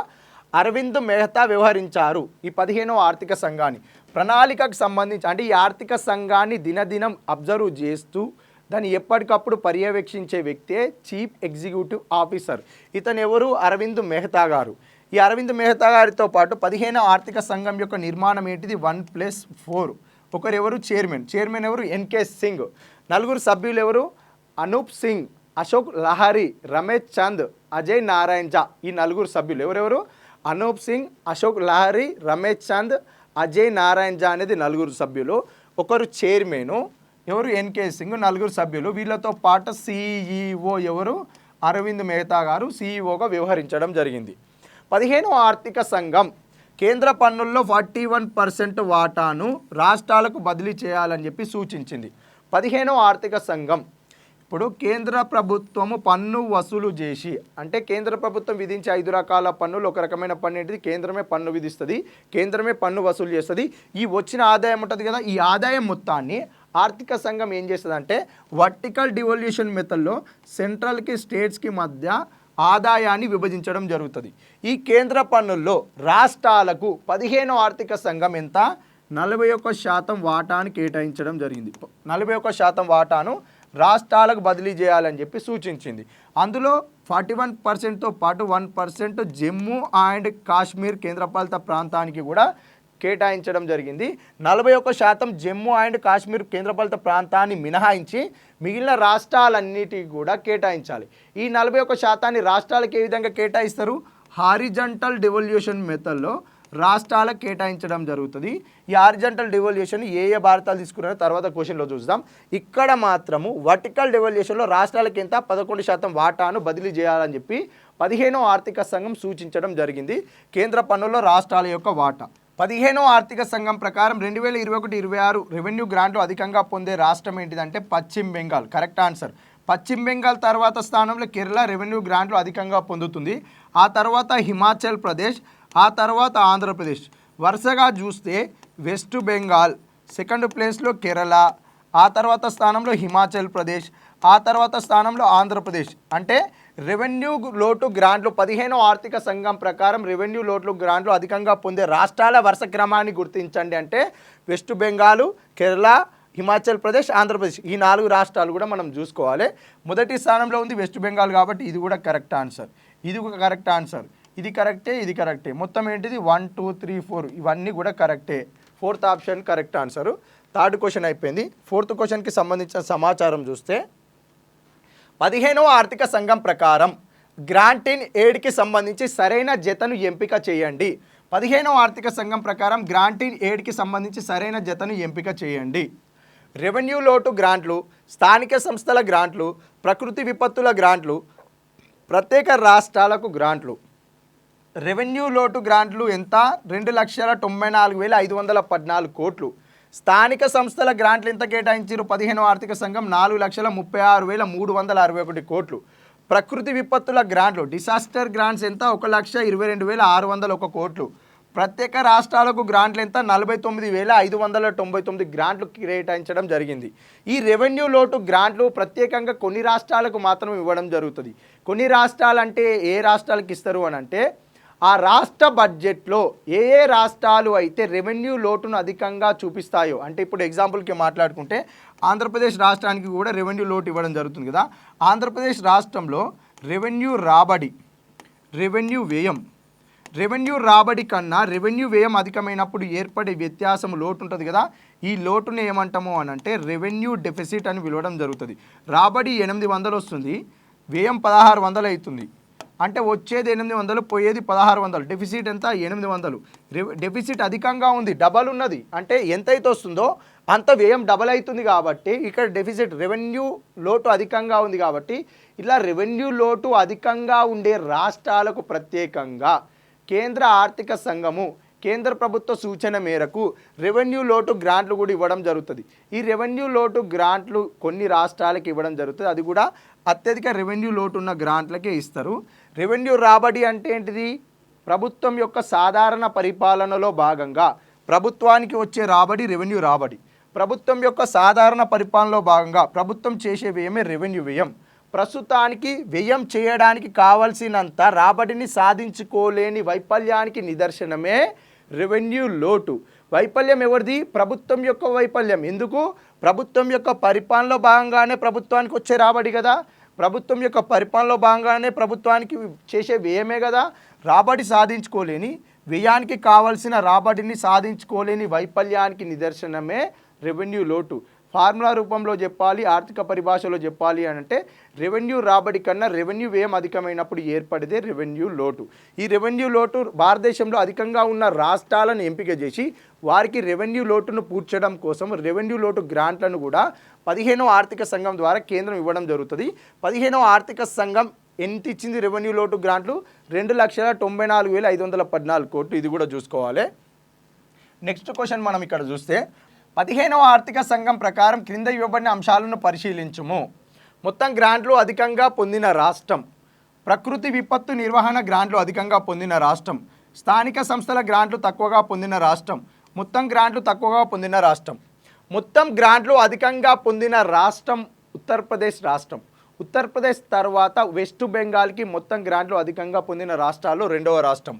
అరవింద్ మెహతా వ్యవహరించారు. ఈ 15వ ఆర్థిక సంఘాన్ని ప్రణాళికకు సంబంధించి అంటే ఈ ఆర్థిక సంఘాన్ని దినదినం అబ్జర్వ్ చేస్తూ దాన్ని ఎప్పటికప్పుడు పర్యవేక్షించే వ్యక్తే చీఫ్ ఎగ్జిక్యూటివ్ ఆఫీసర్. ఇతను ఎవరు? అరవింద్ మెహతా గారు. ఈ అరవింద్ మెహతా గారితో పాటు 15వ ఆర్థిక సంఘం యొక్క నిర్మాణం ఏంటిది? 1+4. ఒకరు ఎవరు చైర్మన్ ఎవరు ఎన్కే సింగ్. నలుగురు సభ్యులు ఎవరు అనూప్ సింగ్, అశోక్ లహారి, రమేష్ చంద్, అజయ్ నారాయణ్ జా. ఈ నలుగురు సభ్యులు ఎవరెవరు అనూప్ సింగ్, అశోక్ లహారి, రమేష్ చంద్, అజయ్ నారాయణ్ జా అనేది నలుగురు సభ్యులు. ఒకరు చైర్మన్ ఎవరు ఎన్కే సింగ్, నలుగురు సభ్యులు. వీళ్ళతో పాటు సిఈఓ ఎవరు అరవింద్ మెహతా గారు సిఈఓగా వ్యవహరించడం జరిగింది. 15వ ఆర్థిక సంఘం కేంద్ర పన్నుల్లో 41% వాటాను రాష్ట్రాలకు బదిలీ చేయాలని చెప్పి సూచించింది. 15వ ఆర్థిక సంఘం ఇప్పుడు కేంద్ర ప్రభుత్వము పన్ను వసూలు చేసి, అంటే కేంద్ర ప్రభుత్వం విధించే 5 రకాల పన్నులు ఒక రకమైన పన్ను ఏంటిది, కేంద్రమే పన్ను విధిస్తుంది, కేంద్రమే పన్ను వసూలు చేస్తుంది. ఈ వచ్చిన ఆదాయం ఉంటుంది కదా, ఈ ఆదాయం మొత్తాన్ని ఆర్థిక సంఘం ఏం చేస్తుంది అంటే వర్టికల్ డివల్యూషన్ మెథడ్లో సెంట్రల్కి స్టేట్స్కి మధ్య ఆదాయాన్ని విభజించడం జరుగుతుంది. ఈ కేంద్ర పన్నుల్లో రాష్ట్రాలకు 15వ ఆర్థిక సంఘం ఎంత 41% వాటాను కేటాయించడం జరిగింది. 41% వాటాను రాష్ట్రాలకు బదిలీ చేయాలని చెప్పి సూచించింది. అందులో 41%తో పాటు 1% జమ్మూ అండ్ కాశ్మీర్ కేంద్రపాలిత ప్రాంతానికి కూడా కేటాయించడం జరిగింది. 41% జమ్మూ అండ్ కాశ్మీర్ కేంద్రపాలిత ప్రాంతాన్ని మినహాయించి మిగిలిన రాష్ట్రాలన్నిటికీ కూడా కేటాయించాలి. ఈ 41% రాష్ట్రాలకు ఏ విధంగా కేటాయిస్తారు, హారిజంటల్ డివల్యూషన్ మెథడ్లో రాష్ట్రాలకు కేటాయించడం జరుగుతుంది. ఈ హారిజంటల్ డివల్యూషన్ ఏ భారతాలు తీసుకున్నారో తర్వాత క్వశ్చన్లో చూద్దాం. ఇక్కడ మాత్రము వర్టికల్ డివల్యూషన్లో రాష్ట్రాలకు ఎంత 11% వాటాను బదిలీ చేయాలని చెప్పి 15వ ఆర్థిక సంఘం సూచించడం జరిగింది. కేంద్ర పన్నుల్లో రాష్ట్రాల యొక్క వాటా 15వ ఆర్థిక సంఘం ప్రకారం 2021-26 రెవెన్యూ గ్రాంట్లు అధికంగా పొందే రాష్ట్రం ఏంటిదంటే పశ్చిమ బెంగాల్. Correct answer. పశ్చిమ బెంగాల్ తర్వాత స్థానంలో కేరళ రెవెన్యూ గ్రాంట్లు అధికంగా పొందుతుంది. ఆ తర్వాత హిమాచల్ ప్రదేశ్, ఆ తర్వాత ఆంధ్రప్రదేశ్. వరుసగా చూస్తే వెస్ట్ బెంగాల్, సెకండ్ ప్లేస్లో కేరళ, ఆ తర్వాత స్థానంలో హిమాచల్ ప్రదేశ్, ఆ తర్వాత స్థానంలో ఆంధ్రప్రదేశ్. అంటే రెవెన్యూ లోటు గ్రాంట్లు 15వ ఆర్థిక సంఘం ప్రకారం రెవెన్యూ లోటు గ్రాంట్లు అధికంగా పొందే రాష్ట్రాల వరుస క్రమాన్ని గుర్తించండి అంటే వెస్ట్ బెంగాల్, కేరళ, హిమాచల్ ప్రదేశ్, ఆంధ్రప్రదేశ్. ఈ 4 రాష్ట్రాలు కూడా మనం చూసుకోవాలి. మొదటి స్థానంలో ఉంది వెస్ట్ బెంగాల్ కాబట్టి ఇది కూడా కరెక్ట్ ఆన్సర్. ఇది ఒక కరెక్ట్ ఆన్సర్. ఇది కరెక్టే, ఇది కరెక్టే. మొత్తం ఏంటిది 1 2 3 4 ఇవన్నీ కూడా కరెక్టే. 4th option correct answer. 3rd question అయిపోయింది. 4th క్వశ్చన్కి సంబంధించిన సమాచారం చూస్తే 15వ ఆర్థిక సంఘం ప్రకారం గ్రాంట్ ఇన్ ఎయిడ్కి సంబంధించి సరైన జతను ఎంపిక చేయండి. 15వ ఆర్థిక సంఘం ప్రకారం గ్రాంట్ ఇన్ ఎయిడ్కి సంబంధించి సరైన జతను ఎంపిక చేయండి. రెవెన్యూ లోటు గ్రాంట్లు, స్థానిక సంస్థల గ్రాంట్లు, ప్రకృతి విపత్తుల గ్రాంట్లు, ప్రత్యేక రాష్ట్రాలకు గ్రాంట్లు. రెవెన్యూ లోటు గ్రాంట్లు ఎంత 2,94,514 కోట్లు. స్థానిక సంస్థల గ్రాంట్లు ఎంత కేటాయించారు 15వ ఆర్థిక సంఘం 4,36,361 కోట్లు. ప్రకృతి విపత్తుల గ్రాంట్లు డిసాస్టర్ గ్రాంట్స్ ఎంత 1,22,601 కోట్లు. ప్రత్యేక రాష్ట్రాలకు గ్రాంట్లు ఎంత 49,599 గ్రాంట్లు కేటాయించడం జరిగింది. ఈ రెవెన్యూ లోటు గ్రాంట్లు ప్రత్యేకంగా కొన్ని రాష్ట్రాలకు మాత్రం ఇవ్వడం జరుగుతుంది. కొన్ని రాష్ట్రాలు అంటే ఏ రాష్ట్రాలకు ఇస్తారు అని అంటే ఆ రాష్ట్ర బడ్జెట్లో ఏ రాష్ట్రాలు అయితే రెవెన్యూ లోటును అధికంగా చూపిస్తాయో, అంటే ఇప్పుడు ఎగ్జాంపుల్కి మాట్లాడుకుంటే ఆంధ్రప్రదేశ్ రాష్ట్రానికి కూడా రెవెన్యూ లోటు ఇవ్వడం జరుగుతుంది కదా. ఆంధ్రప్రదేశ్ రాష్ట్రంలో రెవెన్యూ రాబడి, రెవెన్యూ వ్యయం, రెవెన్యూ రాబడి కన్నా రెవెన్యూ వ్యయం అధికమైనప్పుడు ఏర్పడే వ్యత్యాసం లోటు ఉంటుంది కదా. ఈ లోటుని ఏమంటాము అని అంటే రెవెన్యూ డెఫిసిట్ అని పిలవడం జరుగుతుంది. రాబడి 800 వస్తుంది, వ్యయం 1600 అవుతుంది. అంటే వచ్చేది 800, పోయేది 1600. డెఫిసిట్ ఎంత 800. డెఫిసిట్ అధికంగా ఉంది, డబల్ ఉన్నది. అంటే ఎంతైతే వస్తుందో అంత వ్యయం డబల్ అవుతుంది కాబట్టి ఇక్కడ డెఫిసిట్ రెవెన్యూ లోటు అధికంగా ఉంది కాబట్టి ఇలా రెవెన్యూ లోటు అధికంగా ఉండే రాష్ట్రాలకు ప్రత్యేకంగా కేంద్ర ఆర్థిక సంఘము కేంద్ర ప్రభుత్వ సూచన మేరకు రెవెన్యూ లోటు గ్రాంట్లు కూడా ఇవ్వడం జరుగుతుంది. ఈ రెవెన్యూ లోటు గ్రాంట్లు కొన్ని రాష్ట్రాలకు ఇవ్వడం జరుగుతుంది. అది కూడా అత్యధిక రెవెన్యూ లోటు ఉన్న గ్రాంట్లకే ఇస్తారు. రెవెన్యూ రాబడి అంటే ఏంటిది, ప్రభుత్వం యొక్క సాధారణ పరిపాలనలో భాగంగా ప్రభుత్వానికి వచ్చే రాబడి రెవెన్యూ రాబడి. ప్రభుత్వం యొక్క సాధారణ పరిపాలనలో భాగంగా ప్రభుత్వం చేసే వ్యయమే రెవెన్యూ వ్యయం. ప్రస్తుతానికి వ్యయం చేయడానికి కావలసినంత రాబడిని సాధించుకోలేని వైఫల్యానికి నిదర్శనమే రెవెన్యూ లోటు. వైఫల్యం ఎవరిది, ప్రభుత్వం యొక్క వైఫల్యం. ఎందుకు, ప్రభుత్వం యొక్క పరిపాలనలో భాగంగానే ప్రభుత్వానికి వచ్చే రాబడి కదా, ప్రభుత్వం యొక్క పరిపాలనలో భాగంగానే ప్రభుత్వానికి చేసే వ్యయమే కదా. రాబడి సాధించుకోలేని, వ్యయానికి కావలసిన రాబడిని సాధించుకోలేని వైఫల్యానికి నిదర్శనమే రెవెన్యూ లోటు. ఫార్ములా రూపంలో చెప్పాలి, ఆర్థిక పరిభాషలో చెప్పాలి అని అంటే రెవెన్యూ రాబడి కన్నా రెవెన్యూ వ్యయం అధికమైనప్పుడు ఏర్పడితే రెవెన్యూ లోటు. ఈ రెవెన్యూ లోటు భారతదేశంలో అధికంగా ఉన్న రాష్ట్రాలను ఎంపిక చేసి వారికి రెవెన్యూ లోటును పూడ్చడం కోసం రెవెన్యూ లోటు గ్రాంట్లను కూడా 15వ ఆర్థిక సంఘం ద్వారా కేంద్రం ఇవ్వడం జరుగుతుంది. 15వ ఆర్థిక సంఘం ఎంత ఇచ్చింది రెవెన్యూ లోటు గ్రాంట్లు? 2,94,514 కోట్లు. ఇది కూడా చూసుకోవాలి. నెక్స్ట్ క్వశ్చన్ మనం ఇక్కడ చూస్తే 15వ ఆర్థిక సంఘం ప్రకారం క్రింద ఇవ్వబడిన అంశాలను పరిశీలించుము. మొత్తం గ్రాంట్లు అధికంగా పొందిన రాష్ట్రం, ప్రకృతి విపత్తు నిర్వహణ గ్రాంట్లు అధికంగా పొందిన రాష్ట్రం, స్థానిక సంస్థల గ్రాంట్లు తక్కువగా పొందిన రాష్ట్రం, మొత్తం గ్రాంట్లు తక్కువగా పొందిన రాష్ట్రం. మొత్తం గ్రాంట్లు అధికంగా పొందిన రాష్ట్రం ఉత్తరప్రదేశ్ రాష్ట్రం. ఉత్తరప్రదేశ్ తర్వాత వెస్ట్ బెంగాల్కి మొత్తం గ్రాంట్లు అధికంగా పొందిన రాష్ట్రాల్లో రెండవ రాష్ట్రం.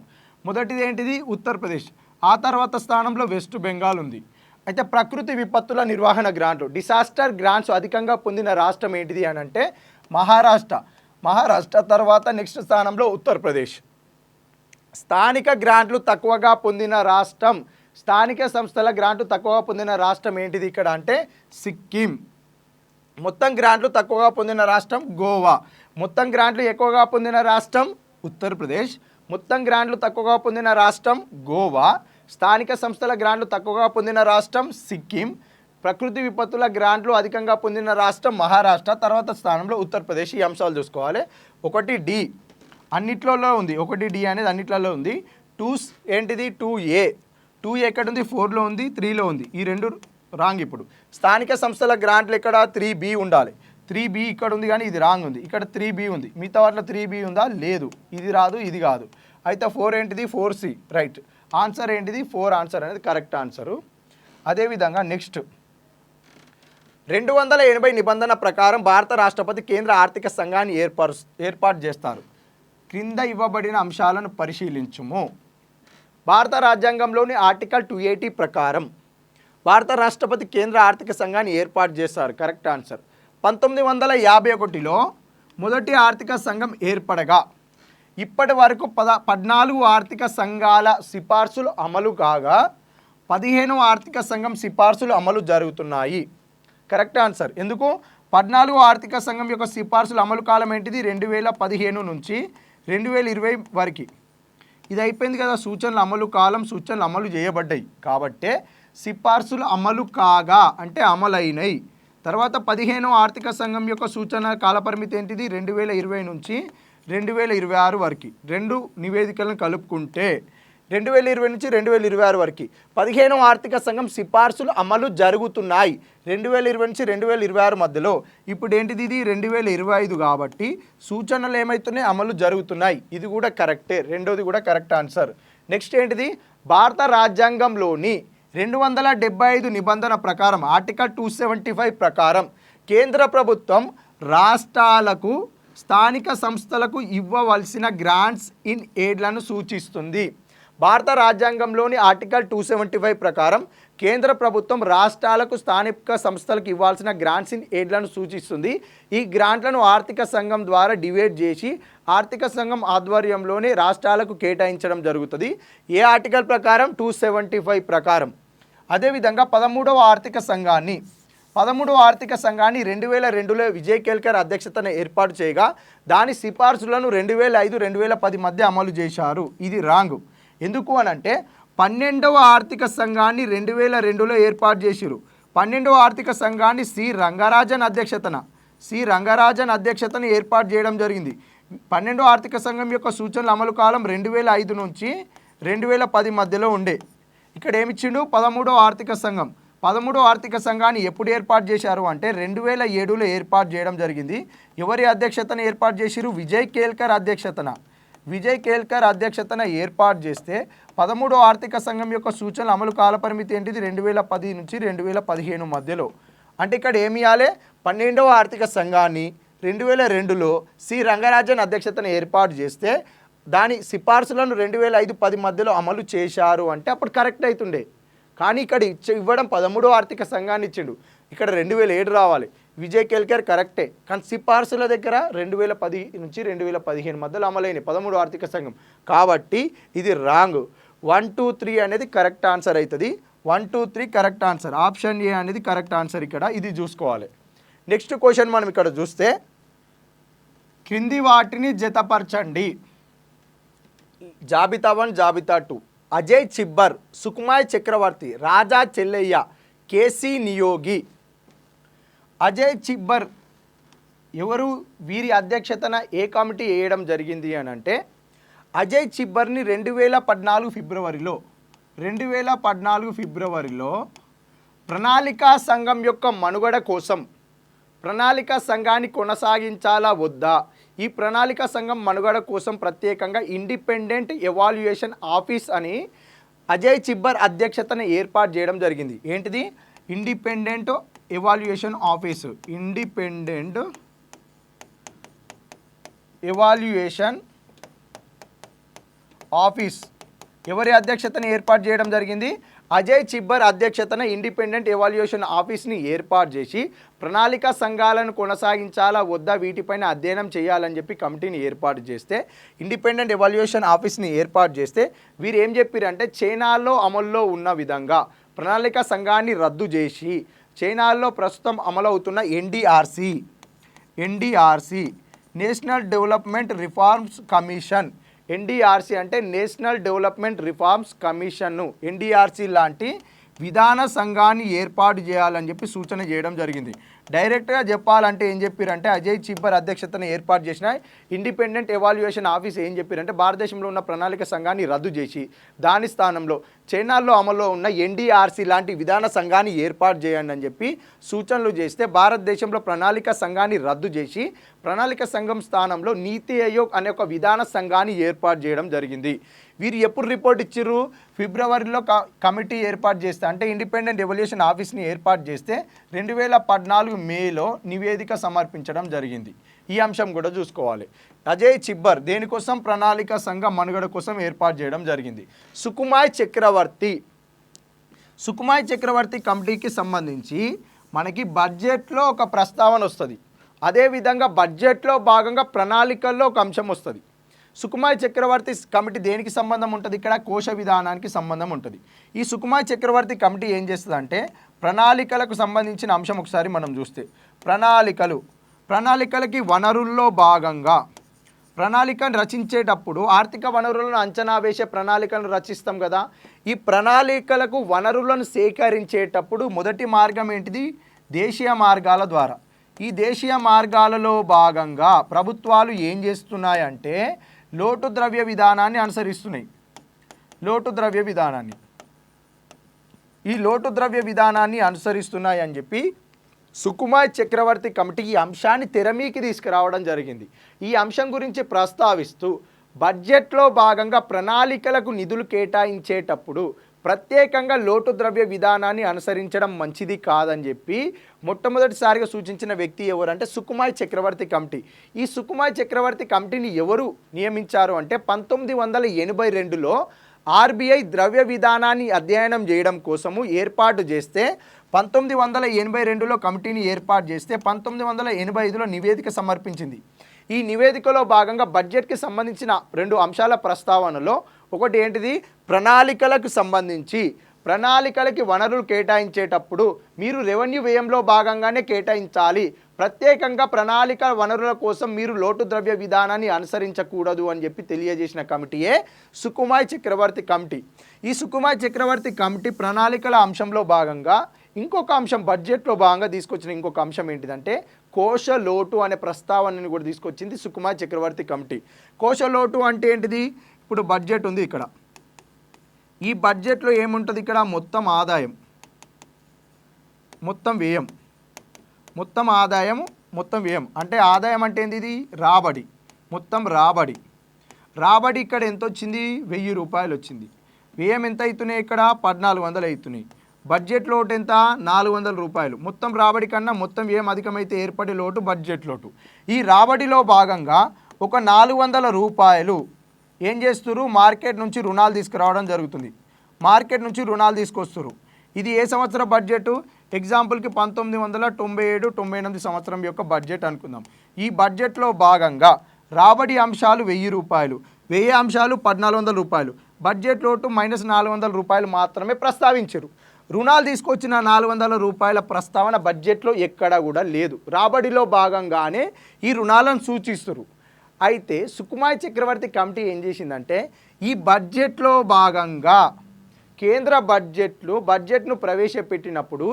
మొదటిది ఏంటిది? ఉత్తరప్రదేశ్. ఆ తర్వాత స్థానంలో వెస్ట్ బెంగాల్ ఉంది. అయితే ప్రకృతి విపత్తుల నిర్వహణ గ్రాంట్లు, డిసాస్టర్ గ్రాంట్స్ అధికంగా పొందిన రాష్ట్రం ఏంటిది అని అంటే మహారాష్ట్ర. మహారాష్ట్ర తర్వాత నెక్స్ట్ స్థానంలో ఉత్తరప్రదేశ్. స్థానిక గ్రాంట్లు తక్కువగా పొందిన రాష్ట్రం, స్థానిక సంస్థల గ్రాంట్లు తక్కువగా పొందిన రాష్ట్రం ఏంటిది ఇక్కడ అంటే సిక్కిం. మొత్తం గ్రాంట్లు తక్కువగా పొందిన రాష్ట్రం గోవా. మొత్తం గ్రాంట్లు ఎక్కువగా పొందిన రాష్ట్రం ఉత్తరప్రదేశ్. మొత్తం గ్రాంట్లు తక్కువగా పొందిన రాష్ట్రం గోవా. స్థానిక సంస్థల గ్రాంట్లు తక్కువగా పొందిన రాష్ట్రం సిక్కిం. ప్రకృతి విపత్తుల గ్రాంట్లు అధికంగా పొందిన రాష్ట్రం మహారాష్ట్ర. తర్వాత స్థానంలో ఉత్తరప్రదేశ్. ఈ అంశాలు చూసుకోవాలి. 1D అన్నిట్లలో ఉంది, 1D అనేది అన్నిట్లలో ఉంది. 2 ఏంటిది? 2A. 2A ఎక్కడ ఉంది? 4లో ఉంది, 3లో ఉంది. ఈ రెండు రాంగ్. ఇప్పుడు స్థానిక సంస్థల గ్రాంట్లు ఎక్కడ? 3B ఉండాలి. 3B ఇక్కడ ఉంది కానీ ఇది రాంగ్ ఉంది. ఇక్కడ 3B ఉంది. మిగతా వాటిలో 3B ఉందా? లేదు. ఇది రాదు, ఇది కాదు. అయితే 4 ఏంటిది? 4C. రైట్. ఆన్సర్ ఏంటిది? 4 ఆన్సర్ అనేది కరెక్ట్ ఆన్సరు. అదేవిధంగా నెక్స్ట్ 280 నిబంధన ప్రకారం భారత రాష్ట్రపతి కేంద్ర ఆర్థిక సంఘాన్ని ఏర్పాటు చేస్తారు. క్రింద ఇవ్వబడిన అంశాలను పరిశీలించుము. భారత రాజ్యాంగంలోని ఆర్టికల్ 280 ప్రకారం భారత రాష్ట్రపతి కేంద్ర ఆర్థిక సంఘాన్ని ఏర్పాటు చేస్తారు. Correct answer. 1951లో మొదటి ఆర్థిక సంఘం ఏర్పడగా ఇప్పటి వరకు 14 ఆర్థిక సంఘాల సిఫార్సులు అమలు కాగా 15వ ఆర్థిక సంఘం సిఫార్సులు అమలు జరుగుతున్నాయి. Correct answer. ఎందుకు? 14 ఆర్థిక సంఘం యొక్క సిఫార్సులు అమలు కాలం ఏంటిది? 2015 నుంచి 2020 వరకు. ఇది అయిపోయింది కదా, సూచనలు అమలు కాలం, సూచనలు అమలు చేయబడ్డాయి కాబట్టే సిఫార్సులు అమలు కాగా అంటే అమలైనయి. తర్వాత 15వ ఆర్థిక సంఘం యొక్క సూచన కాలపరిమితి ఏంటిది? 2020 నుంచి 2026 వరకు. రెండు నివేదికలను కలుపుకుంటే 2020 నుంచి 2026 వరకు 15వ ఆర్థిక సంఘం సిఫార్సులు అమలు జరుగుతున్నాయి 2020 నుంచి 2026 మధ్యలో. ఇప్పుడు ఏంటిది? ఇది 2025 కాబట్టి సూచనలు ఏమవుతున్నాయి? అమలు జరుగుతున్నాయి. ఇది కూడా కరెక్టే. రెండోది కూడా కరెక్ట్ ఆన్సర్. నెక్స్ట్ ఏంటిది? భారత రాజ్యాంగంలోని 275 నిబంధన ప్రకారం ఆర్టికల్ 275 ప్రకారం కేంద్ర ప్రభుత్వం రాష్ట్రాలకు స్థానిక సంస్థలకు ఇవ్వవలసిన గ్రాంట్స్ ఇన్ ఎయిడ్లను సూచిస్తుంది. భారత రాజ్యాంగంలోని ఆర్టికల్ 275 ప్రకారం కేంద్ర ప్రభుత్వం రాష్ట్రాలకు స్థానిక సంస్థలకు ఇవ్వాల్సిన గ్రాంట్స్ ఇన్ ఎయిడ్లను సూచిస్తుంది. ఈ గ్రాంట్లను ఆర్థిక సంఘం ద్వారా డివైడ్ చేసి ఆర్థిక సంఘం ఆధ్వర్యంలోనే రాష్ట్రాలకు కేటాయించడం జరుగుతుంది. ఏ ఆర్టికల్ ప్రకారం? 275 ప్రకారం. అదేవిధంగా 13వ ఆర్థిక సంఘాన్ని 2002లో విజయ్ కేల్కర్ అధ్యక్షతన ఏర్పాటు చేయగా దాని సిఫార్సులను 2005, 2010 మధ్య అమలు చేశారు. ఇది రాంగ్. ఎందుకు అనంటే 12వ ఆర్థిక సంఘాన్ని 2002లో ఏర్పాటు చేశారు. 12వ ఆర్థిక సంఘాన్ని సి రంగరాజన్ అధ్యక్షతన ఏర్పాటు చేయడం జరిగింది. 12వ ఆర్థిక సంఘం యొక్క సూచనల అమలు కాలం 2005 నుంచి 2010 మధ్యలో ఉండే. ఇక్కడ ఏమిచ్చిండు? 13వ ఆర్థిక సంఘం. 13వ ఆర్థిక సంఘాన్ని ఎప్పుడు ఏర్పాటు చేశారు అంటే 2007లో ఏర్పాటు చేయడం జరిగింది. ఎవరి అధ్యక్షతన ఏర్పాటు చేసిరు? విజయ్ కేల్కర్ అధ్యక్షతన ఏర్పాటు చేస్తే 13వ ఆర్థిక సంఘం యొక్క సూచనల అమలు కాలపరిమితి ఏంటిది? 2010 నుంచి 2015 మధ్యలో. అంటే ఇక్కడ ఏమి ఇవ్వాలి? 12వ ఆర్థిక సంఘాన్ని 2002లో సి రంగరాజన్ అధ్యక్షతన ఏర్పాటు చేస్తే దాని సిఫార్సులను 2005-10 మధ్యలో అమలు చేశారు అంటే అప్పుడు కరెక్ట్ అవుతుండే. కానీ ఇక్కడ ఇవ్వడం 13వ ఆర్థిక సంఘాన్ని ఇచ్చిండు. ఇక్కడ 2007 రావాలి. విజయ్ కేల్కర్ కరెక్టే, కానీ సిఫార్సుల దగ్గర 2010 నుంచి 2015 మధ్యలో అమలైన 13వ ఆర్థిక సంఘం కాబట్టి ఇది రాంగ్. 1, 2, 3 అనేది కరెక్ట్ ఆన్సర్ అవుతుంది. 1 2 3 కరెక్ట్ ఆన్సర్. ఆప్షన్ ఏ అనేది కరెక్ట్ ఆన్సర్ ఇక్కడ. ఇది చూసుకోవాలి. నెక్స్ట్ క్వశ్చన్ మనం ఇక్కడ చూస్తే క్రింది వాటిని జతపరచండి. జాబితా 1 జాబితా 2. అజయ్ చిబ్బర్, సుకుమాయ్ చక్రవర్తి, రాజా చెల్లయ్య, కేసీ నియోగి. అజయ్ చిబ్బర్ ఎవరు? వీరి అధ్యక్షతన ఏ కమిటీ వేయడం జరిగింది అని అంటే అజయ్ చిబ్బర్ని 2014 ఫిబ్రవరిలో ప్రణాళికా సంఘం యొక్క మనుగడ కోసం ప్రణాళికా సంఘాన్ని కొనసాగించాలా వద్దా, ఈ ప్రణాళికా సంఘం మనుగడ కోసం ప్రత్యేకంగా ఇండిపెండెంట్ ఎవాల్యుయేషన్ ఆఫీస్ అని అజయ్ చిబ్బర్ అధ్యక్షతన ఏర్పాటు చేయడం జరిగింది. ఏంటిది? Independent evaluation office. Independent evaluation office ఎవరి అధ్యక్షతన ఏర్పాటు చేయడం జరిగింది? అజయ్ చిబ్బర్ అధ్యక్షతన ఇండిపెండెంట్ ఎవాల్యుయేషన్ ఆఫీస్ని ఏర్పాటు చేసి ప్రణాళిక సంఘాలను కొనసాగించాలా వద్దా వీటిపైన అధ్యయనం చేయాలని చెప్పి కమిటీని ఏర్పాటు చేస్తే, ఇండిపెండెంట్ ఎవాల్యుయేషన్ ఆఫీస్ని ఏర్పాటు చేస్తే వీరు ఏం చెప్పారంటే చైనాలో అమల్లో ఉన్న విధంగా ప్రణాళిక సంఘాన్ని రద్దు చేసి చైనాలో ప్రస్తుతం అమలవుతున్న ఎన్డిఆర్సి నేషనల్ డెవలప్మెంట్ రిఫార్మ్స్ కమిషన్, ఎన్డిఆర్సి అంటే నేషనల్ డెవలప్మెంట్ రిఫార్మ్స్ కమిషన్ను, ఎన్డిఆర్సి లాంటి విధాన సంఘాన్ని ఏర్పాటు చేయాలని చెప్పి సూచన చేయడం జరిగింది. డైరెక్ట్గా చెప్పాలంటే ఏం చెప్పారంటే అజయ్ చిబ్బర్ అధ్యక్షతన ఏర్పాటు చేసిన ఇండిపెండెంట్ ఎవాల్యుయేషన్ ఆఫీస్ ఏం చెప్పారంటే భారతదేశంలో ఉన్న ప్రణాళిక సంఘాన్ని రద్దు చేసి దాని స్థానంలో చైనాలో అమల్లో ఉన్న ఎన్డిఆర్సి లాంటి విధాన సంఘాన్ని ఏర్పాటు చేయండి అని చెప్పి సూచనలు చేస్తే భారతదేశంలో ప్రణాళిక సంఘాన్ని రద్దు చేసి ప్రణాళిక సంఘం స్థానంలో నీతి ఆయోగ్ అనే ఒక విధాన సంఘాన్ని ఏర్పాటు చేయడం జరిగింది. వీరు ఎప్పుడు రిపోర్ట్ ఇచ్చిర్రు? ఫిబ్రవరిలో కమిటీ ఏర్పాటు చేస్తే అంటే ఇండిపెండెంట్ ఎవాల్యుయేషన్ ఆఫీస్ని ఏర్పాటు చేస్తే 2014 మేలో నివేదిక సమర్పించడం జరిగింది. ఈ అంశం కూడా చూసుకోవాలి. అజయ్ చిబ్బర్ దేనికోసం? ప్రణాళిక సంఘ మనుగడ కోసం ఏర్పాటు చేయడం జరిగింది. సుకుమాయ్ చక్రవర్తి కమిటీకి సంబంధించి మనకి బడ్జెట్లో ఒక ప్రస్తావన వస్తుంది. అదేవిధంగా బడ్జెట్లో భాగంగా ప్రణాళికల్లో ఒక అంశం వస్తుంది. సుకుమాయ్ చక్రవర్తి కమిటీ దేనికి సంబంధం ఉంటుంది? ఇక్కడ కోశ విధానానికి సంబంధం ఉంటుంది. ఈ సుకుమాయ్ చక్రవర్తి కమిటీ ఏం చేస్తుంది అంటే ప్రణాళికలకు సంబంధించిన అంశం ఒకసారి మనం చూస్తే ప్రణాళికలకి వనరుల్లో భాగంగా ప్రణాళికను రచించేటప్పుడు ఆర్థిక వనరులను అంచనా వేసే ప్రణాళికలను రచిస్తాం కదా. ఈ ప్రణాళికలకు వనరులను సేకరించేటప్పుడు మొదటి మార్గం ఏంటిది? దేశీయ మార్గాల ద్వారా. ఈ దేశీయ మార్గాలలో భాగంగా ప్రభుత్వాలు ఏం చేస్తున్నాయంటే లోటు ద్రవ్య విధానాన్ని అనుసరిస్తున్నాయి. ఈ లోటు ద్రవ్య విధానాన్ని అనుసరిస్తున్నాయి అని చెప్పి సుకుమాయ్ చక్రవర్తి కమిటీ ఈ అంశాన్ని తెరమీకి తీసుకురావడం జరిగింది. ఈ అంశం గురించి ప్రస్తావిస్తూ బడ్జెట్లో భాగంగా ప్రణాళికలకు నిధులు కేటాయించేటప్పుడు ప్రత్యేకంగా లోటు ద్రవ్య విధానాన్ని అనుసరించడం మంచిది కాదని చెప్పి మొట్టమొదటిసారిగా సూచించిన వ్యక్తి ఎవరంటే సుకుమాయ్ చక్రవర్తి కమిటీ. ఈ సుకుమాయ్ చక్రవర్తి కమిటీని ఎవరు నియమించారు అంటే 1982లో ఆర్బీఐ ద్రవ్య విధానాన్ని అధ్యయనం చేయడం కోసము ఏర్పాటు చేస్తే 1982లో కమిటీని ఏర్పాటు చేస్తే 1985లో నివేదిక సమర్పించింది. ఈ నివేదికలో భాగంగా బడ్జెట్కి సంబంధించిన 2 అంశాల ప్రస్తావనలో ఒకటి ఏంటిది? ప్రణాళికలకు సంబంధించి ప్రణాళికలకి వనరులు కేటాయించేటప్పుడు మీరు రెవెన్యూ వ్యయంలో భాగంగానే కేటాయించాలి. ప్రత్యేకంగా ప్రణాళిక వనరుల కోసం మీరు లోటు ద్రవ్య విధానాన్ని అనుసరించకూడదు అని చెప్పి తెలియజేసిన కమిటీయే సుకుమాయ్ చక్రవర్తి కమిటీ. ఈ సుకుమాయ్ చక్రవర్తి కమిటీ ప్రణాళికల అంశంలో భాగంగా ఇంకొక అంశం బడ్జెట్లో భాగంగా తీసుకొచ్చిన ఇంకొక అంశం ఏంటిదంటే కోశ లోటు అనే ప్రస్తావనని కూడా తీసుకొచ్చింది సుకుమాయ్ చక్రవర్తి కమిటీ. కోశ లోటు అంటే ఏంటిది? ఇప్పుడు బడ్జెట్ ఉంది ఇక్కడ. ఈ బడ్జెట్లో ఏముంటుంది? ఇక్కడ మొత్తం ఆదాయం, మొత్తం వ్యయం, మొత్తం ఆదాయం, మొత్తం వ్యయం. అంటే ఆదాయం అంటే ఏంది? ఇది రాబడి, మొత్తం రాబడి ఇక్కడ ఎంత వచ్చింది? 1000 రూపాయలు వచ్చింది. వ్యయం ఎంత అవుతున్నాయి? ఇక్కడ 1400 అవుతున్నాయి. బడ్జెట్ లోటు ఎంత? 400 రూపాయలు. మొత్తం రాబడి కన్నా మొత్తం వ్యయం అధికమైతే ఏర్పడే లోటు బడ్జెట్ లోటు. ఈ రాబడిలో భాగంగా ఒక 400 రూపాయలు ఏం చేస్తున్నారు? మార్కెట్ నుంచి రుణాలు తీసుకురావడం జరుగుతుంది. మార్కెట్ నుంచి రుణాలు తీసుకొస్తారు. ఇది ఏ సంవత్సరం బడ్జెట్? ఎగ్జాంపుల్కి 1997-98 సంవత్సరం యొక్క బడ్జెట్ అనుకుందాం. ఈ బడ్జెట్లో భాగంగా రాబడి అంశాలు 1000 రూపాయలు, వ్యయ అంశాలు 1400 రూపాయలు, బడ్జెట్ లోటు -400 రూపాయలు మాత్రమే ప్రస్తావించారు. రుణాలు తీసుకొచ్చిన 400 రూపాయల ప్రస్తావన బడ్జెట్లో ఎక్కడా కూడా లేదు. రాబడిలో భాగంగానే ఈ రుణాలను సూచిస్తారు. అయితే సుకుమార్ చక్రవర్తి కమిటీ ఏం చేసిందంటే ఈ బడ్జెట్లో భాగంగా కేంద్ర బడ్జెట్ను ప్రవేశపెట్టినప్పుడు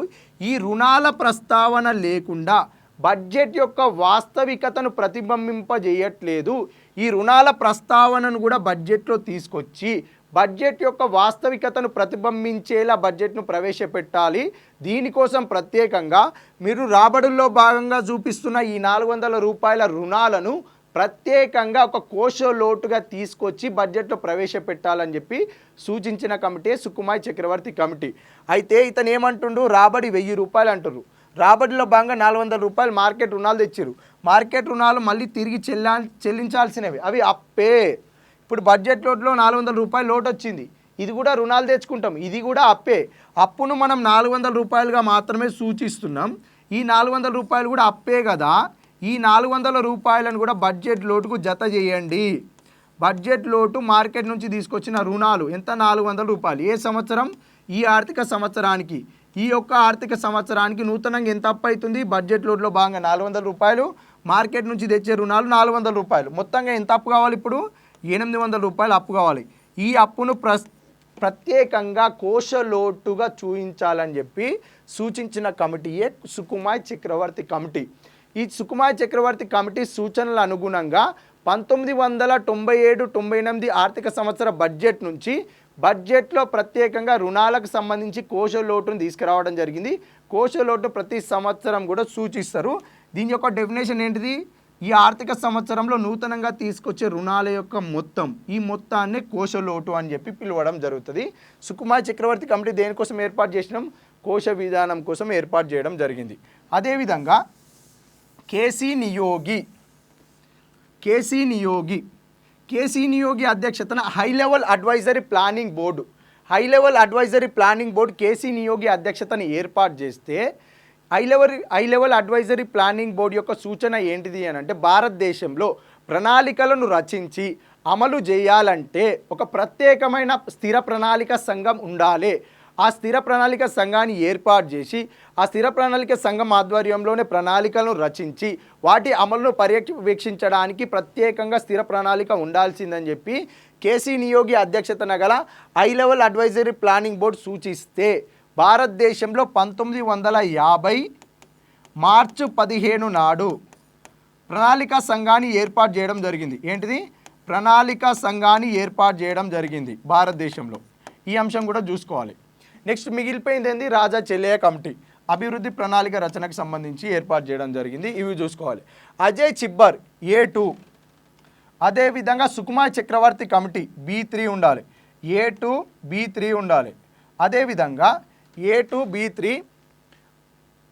ఈ రుణాల ప్రస్తావన లేకుండా బడ్జెట్ యొక్క వాస్తవికతను ప్రతిబింబింపజేయట్లేదు. ఈ రుణాల ప్రస్తావనను కూడా బడ్జెట్లో తీసుకొచ్చి బడ్జెట్ యొక్క వాస్తవికతను ప్రతిబింబించేలా బడ్జెట్ను ప్రవేశపెట్టాలి. దీనికోసం ప్రత్యేకంగా మీరు రాబడుల్లో భాగంగా చూపిస్తున్న ఈ 400 రూపాయల రుణాలను ప్రత్యేకంగా ఒక కోశ లోటుగా తీసుకొచ్చి బడ్జెట్లో ప్రవేశపెట్టాలని చెప్పి సూచించిన కమిటీ సుకుమార్ చక్రవర్తి కమిటీ. అయితే ఇతను ఏమంటుండు, రాబడి 1000 రూపాయలు అంటారు. రాబడిలో భాగంగా 400 రూపాయలు మార్కెట్ రుణాలు తెచ్చారు. మార్కెట్ రుణాలు మళ్ళీ తిరిగి చెల్లించాల్సినవి, అవి అప్పే. ఇప్పుడు బడ్జెట్ లోటులో 400 రూపాయలు లోటు వచ్చింది, ఇది కూడా రుణాలు తెచ్చుకుంటాం, ఇది కూడా అప్పే. అప్పును మనం 400 రూపాయలుగా మాత్రమే సూచిస్తున్నాం. ఈ 400 రూపాయలు కూడా అప్పే కదా. ఈ 400 రూపాయలను కూడా బడ్జెట్ లోటుకు జత చేయండి. బడ్జెట్ లోటు మార్కెట్ నుంచి తీసుకొచ్చిన రుణాలు ఎంత? 400 రూపాయలు. ఏ సంవత్సరం? ఈ ఆర్థిక సంవత్సరానికి. ఈ యొక్క ఆర్థిక సంవత్సరానికి నూతనంగా ఎంత అప్పు అవుతుంది? బడ్జెట్ లోటులో భాగంగా 400 రూపాయలు, మార్కెట్ నుంచి తెచ్చే రుణాలు 400 రూపాయలు. మొత్తంగా ఎంత అప్పు కావాలి? ఇప్పుడు 800 రూపాయలు అప్పు కావాలి. ఈ అప్పును ప్రత్యేకంగా కోశ లోటుగా చూపించాలని చెప్పి సూచించిన కమిటీయే సుకుమార్ చక్రవర్తి కమిటీ. ఈ సుకుమార్ చక్రవర్తి కమిటీ సూచనల అనుగుణంగా 1997-98 ఆర్థిక సంవత్సర బడ్జెట్ నుంచి బడ్జెట్లో ప్రత్యేకంగా రుణాలకు సంబంధించి కోశ లోటును తీసుకురావడం జరిగింది. కోశ లోటు ప్రతి సంవత్సరం కూడా సూచిస్తారు. దీని యొక్క డెఫినేషన్ ఏంటిది? ఈ ఆర్థిక సంవత్సరంలో నూతనంగా తీసుకొచ్చే రుణాల యొక్క మొత్తం, ఈ మొత్తాన్ని కోశ లోటు అని చెప్పి పిలవడం జరుగుతుంది. సుకుమార్ చక్రవర్తి కమిటీ దేనికోసం ఏర్పాటు చేసినాం? కోశ విధానం కోసం ఏర్పాటు చేయడం జరిగింది. అదేవిధంగా కేసీ నియోగి అధ్యక్షతన high level advisory planning board KC Neogi అధ్యక్షతను ఏర్పాటు చేస్తే high level advisory planning board యొక్క సూచన ఏంటిది అని అంటే, భారతదేశంలో ప్రణాళికలను రచించి అమలు చేయాలంటే ఒక ప్రత్యేకమైన స్థిర ప్రణాళిక సంఘం ఉండాలి. ఆ స్థిర ప్రణాళిక సంఘాన్ని ఏర్పాటు చేసి ఆ స్థిర ప్రణాళిక సంఘం ఆధ్వర్యంలోనే ప్రణాళికలను రచించి వాటి అమలును పర్యవేక్షించడానికి ప్రత్యేకంగా స్థిర ప్రణాళిక ఉండాల్సిందని చెప్పి కేసీ నియోగి అధ్యక్షతన గల high level advisory planning board సూచిస్తే భారతదేశంలో 1950 మార్చి 15 నాడు ప్రణాళిక సంఘాన్ని ఏర్పాటు చేయడం జరిగింది. ఏంటిది? ప్రణాళిక సంఘాన్ని ఏర్పాటు చేయడం జరిగింది భారతదేశంలో. ఈ అంశం కూడా చూసుకోవాలి. నెక్స్ట్ మిగిలిపోయింది ఏంది? రాజా చెల్లయ్య కమిటీ అభివృద్ధి ప్రణాళిక రచనకు సంబంధించి ఏర్పాటు చేయడం జరిగింది. ఇవి చూసుకోవాలి. అజయ్ చిబ్బర్ A2. అదేవిధంగా సుకుమార్ చక్రవర్తి కమిటీ B3 ఉండాలి. A2 B3 ఉండాలి. అదేవిధంగా A2 B3.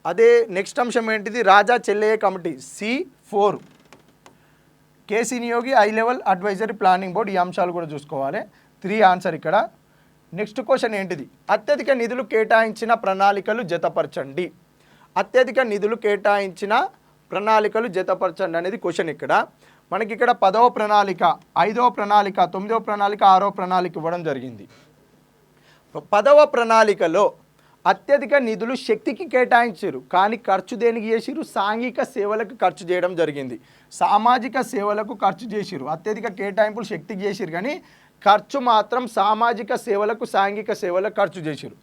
అదే నెక్స్ట్ అంశం ఏంటిది? Raja Chelliah committee C4. KC Neogi high level advisory planning board. ఈ అంశాలు కూడా చూసుకోవాలి. 3 ఆన్సర్ ఇక్కడ. నెక్స్ట్ క్వశ్చన్ ఏంటిది? అత్యధిక నిధులు కేటాయించిన ప్రణాళికలు జతపరచండి. అత్యధిక నిధులు కేటాయించిన ప్రణాళికలు జతపరచండి అనేది క్వశ్చన్. ఇక్కడ మనకి ఇక్కడ 10వ ప్రణాళిక, 5వ ప్రణాళిక, 9వ ప్రణాళిక, 6వ ప్రణాళిక ఇవ్వడం జరిగింది. 10వ ప్రణాళికలో అత్యధిక నిధులు శక్తికి కేటాయించారు, కానీ ఖర్చు దేనికి చేసిరు? సాంఘిక సేవలకు ఖర్చు చేయడం జరిగింది. సామాజిక సేవలకు ఖర్చు చేసిరు. అత్యధిక కేటాయింపులు శక్తికి చేసిరు, కానీ ఖర్చు మాత్రం సామాజిక సేవలకు, సాంఘిక సేవలకు ఖర్చు చేసిరు.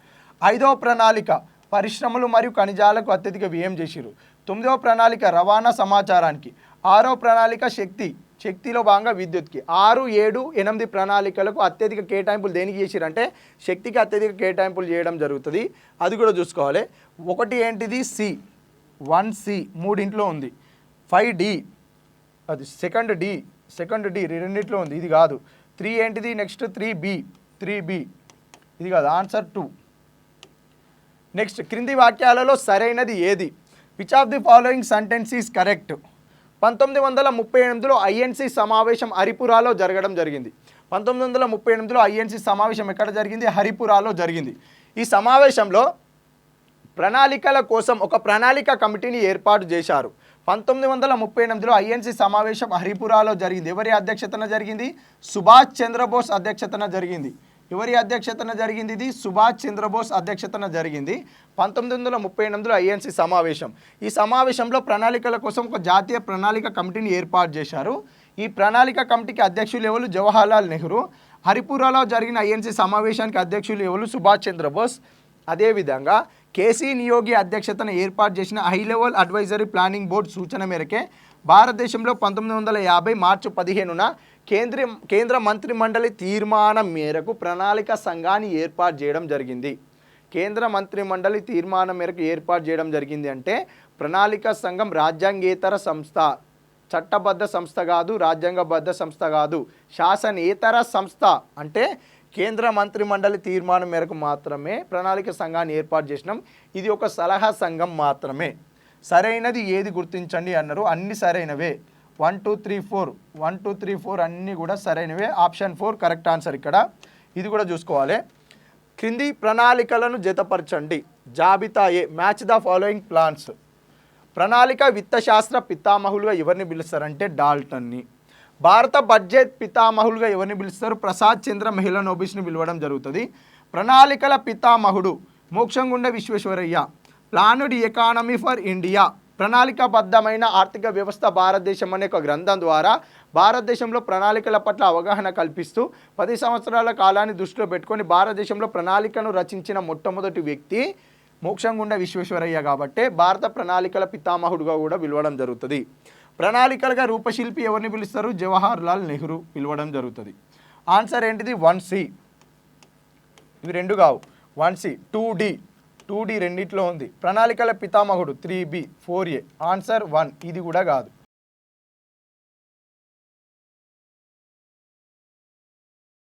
5వ ప్రణాళిక పరిశ్రమలు మరియు ఖనిజాలకు అత్యధిక వ్యయం చేసిరు. 9వ ప్రణాళిక రవాణా సమాచారానికి. 6వ ప్రణాళిక శక్తిలో భాగంగా విద్యుత్కి. 6, 7, 8 ప్రణాళికలకు అత్యధిక కేటాయింపులు దేనికి చేసిరంటే శక్తికి అత్యధిక కేటాయింపులు చేయడం జరుగుతుంది. అది కూడా చూసుకోవాలి. ఒకటి ఏంటిది? C 3 ఉంది. 5D అది సెకండ్ డి రెండింటిలో ఉంది, ఇది కాదు. 3 ఏంటిది? నెక్స్ట్ 3B ఇది కాదు. ఆన్సర్ 2. నెక్స్ట్ క్రింది వాక్యాలలో సరైనది ఏది? Which of the following sentence is correct? 1938లో ఐఎన్సి సమావేశం హరిపురాలో జరగడం జరిగింది. 1938లో ఐఎన్సి సమావేశం ఎక్కడ జరిగింది? హరిపురాలో జరిగింది. ఈ సమావేశంలో ప్రణాళికల కోసం ఒక ప్రణాళిక కమిటీని ఏర్పాటు చేశారు. 1938లో ఐఎన్సి సమావేశం హరిపురాలో జరిగింది. ఎవరి అధ్యక్షతన జరిగింది? సుభాష్ చంద్రబోస్ అధ్యక్షతన జరిగింది. ఎవరి అధ్యక్షతన జరిగింది? ఇది సుభాష్ చంద్రబోస్ అధ్యక్షతన జరిగింది. 1938లో ఐఎన్సి సమావేశం. ఈ సమావేశంలో ప్రణాళికల కోసం ఒక జాతీయ ప్రణాళిక కమిటీని ఏర్పాటు చేశారు. ఈ ప్రణాళిక కమిటీకి అధ్యక్షులు ఎవరు? జవహర్లాల్ నెహ్రూ. హరిపురాలో జరిగిన ఐఎన్సి సమావేశానికి అధ్యక్షులు ఎవరు? సుభాష్ చంద్రబోస్. అదేవిధంగా కేసీ నియోగి అధ్యక్షతన ఏర్పాటు చేసిన high level advisory planning board సూచన మేరకే భారతదేశంలో 1950 మార్చి 15న కేంద్ర మంత్రి మండలి తీర్మానం మేరకు ప్రణాళిక సంఘాన్ని ఏర్పాటు చేయడం జరిగింది. కేంద్ర మంత్రి మండలి తీర్మానం మేరకు ఏర్పాటు చేయడం జరిగింది అంటే ప్రణాళిక సంఘం రాజ్యాంగేతర సంస్థ, చట్టబద్ధ సంస్థ కాదు, రాజ్యాంగబద్ధ సంస్థ కాదు, శాసనేతర సంస్థ. అంటే కేంద్ర మంత్రి మండలి తీర్మానం మేరకు మాత్రమే ప్రణాళిక సంఘాన్ని ఏర్పాటు చేసినాం. ఇది ఒక సలహా సంఘం మాత్రమే. సరైనది ఏది గుర్తించండి అన్నారు. అన్ని సరైనవే. 1 2 3 4 1 2 3 4 అన్నీ కూడా సరైనవే. Option 4 correct answer. ఇక్కడ ఇది కూడా చూసుకోవాలి. క్రింది ప్రణాళికలను జతపరచండి. జాబితా A. Match the following plans. ప్రణాళిక విత్తశాస్త్ర పితామహులుగా ఎవరిని పిలుస్తారంటే డాల్టన్ని. భారత బడ్జెట్ పితామహులుగా ఎవరిని పిలుస్తారు? ప్రసాద్ చంద్ర మెహ్లనోబిస్ని పిలవడం జరుగుతుంది. ప్రణాళికల పితామహుడు మోక్షంగుండ Visvesvaraya. Planned economy for India, ప్రణాళికాబద్ధమైన ఆర్థిక వ్యవస్థ భారతదేశం అనే ఒక గ్రంథం ద్వారా భారతదేశంలో ప్రణాళికల పట్ల అవగాహన కల్పిస్తూ 10 సంవత్సరాల కాలాన్ని దృష్టిలో పెట్టుకొని భారతదేశంలో ప్రణాళికను రచించిన మొట్టమొదటి వ్యక్తి మోక్షంగుండ విశ్వేశ్వరయ్య. కాబట్టి భారత ప్రణాళికల పితామహుడుగా కూడా పిలవడం జరుగుతుంది. ప్రణాళికలుగా రూపశిల్పి ఎవరిని పిలుస్తారు? జవహర్లాల్ నెహ్రూ పిలవడం జరుగుతుంది. ఆన్సర్ ఏంటిది? 1C. ఇవి రెండు కావు. 1C. 2D రెండిట్లో ఉంది. ప్రణాళికల పితామహుడు 3B 4A. ఆన్సర్ 1. ఇది కూడా కాదు.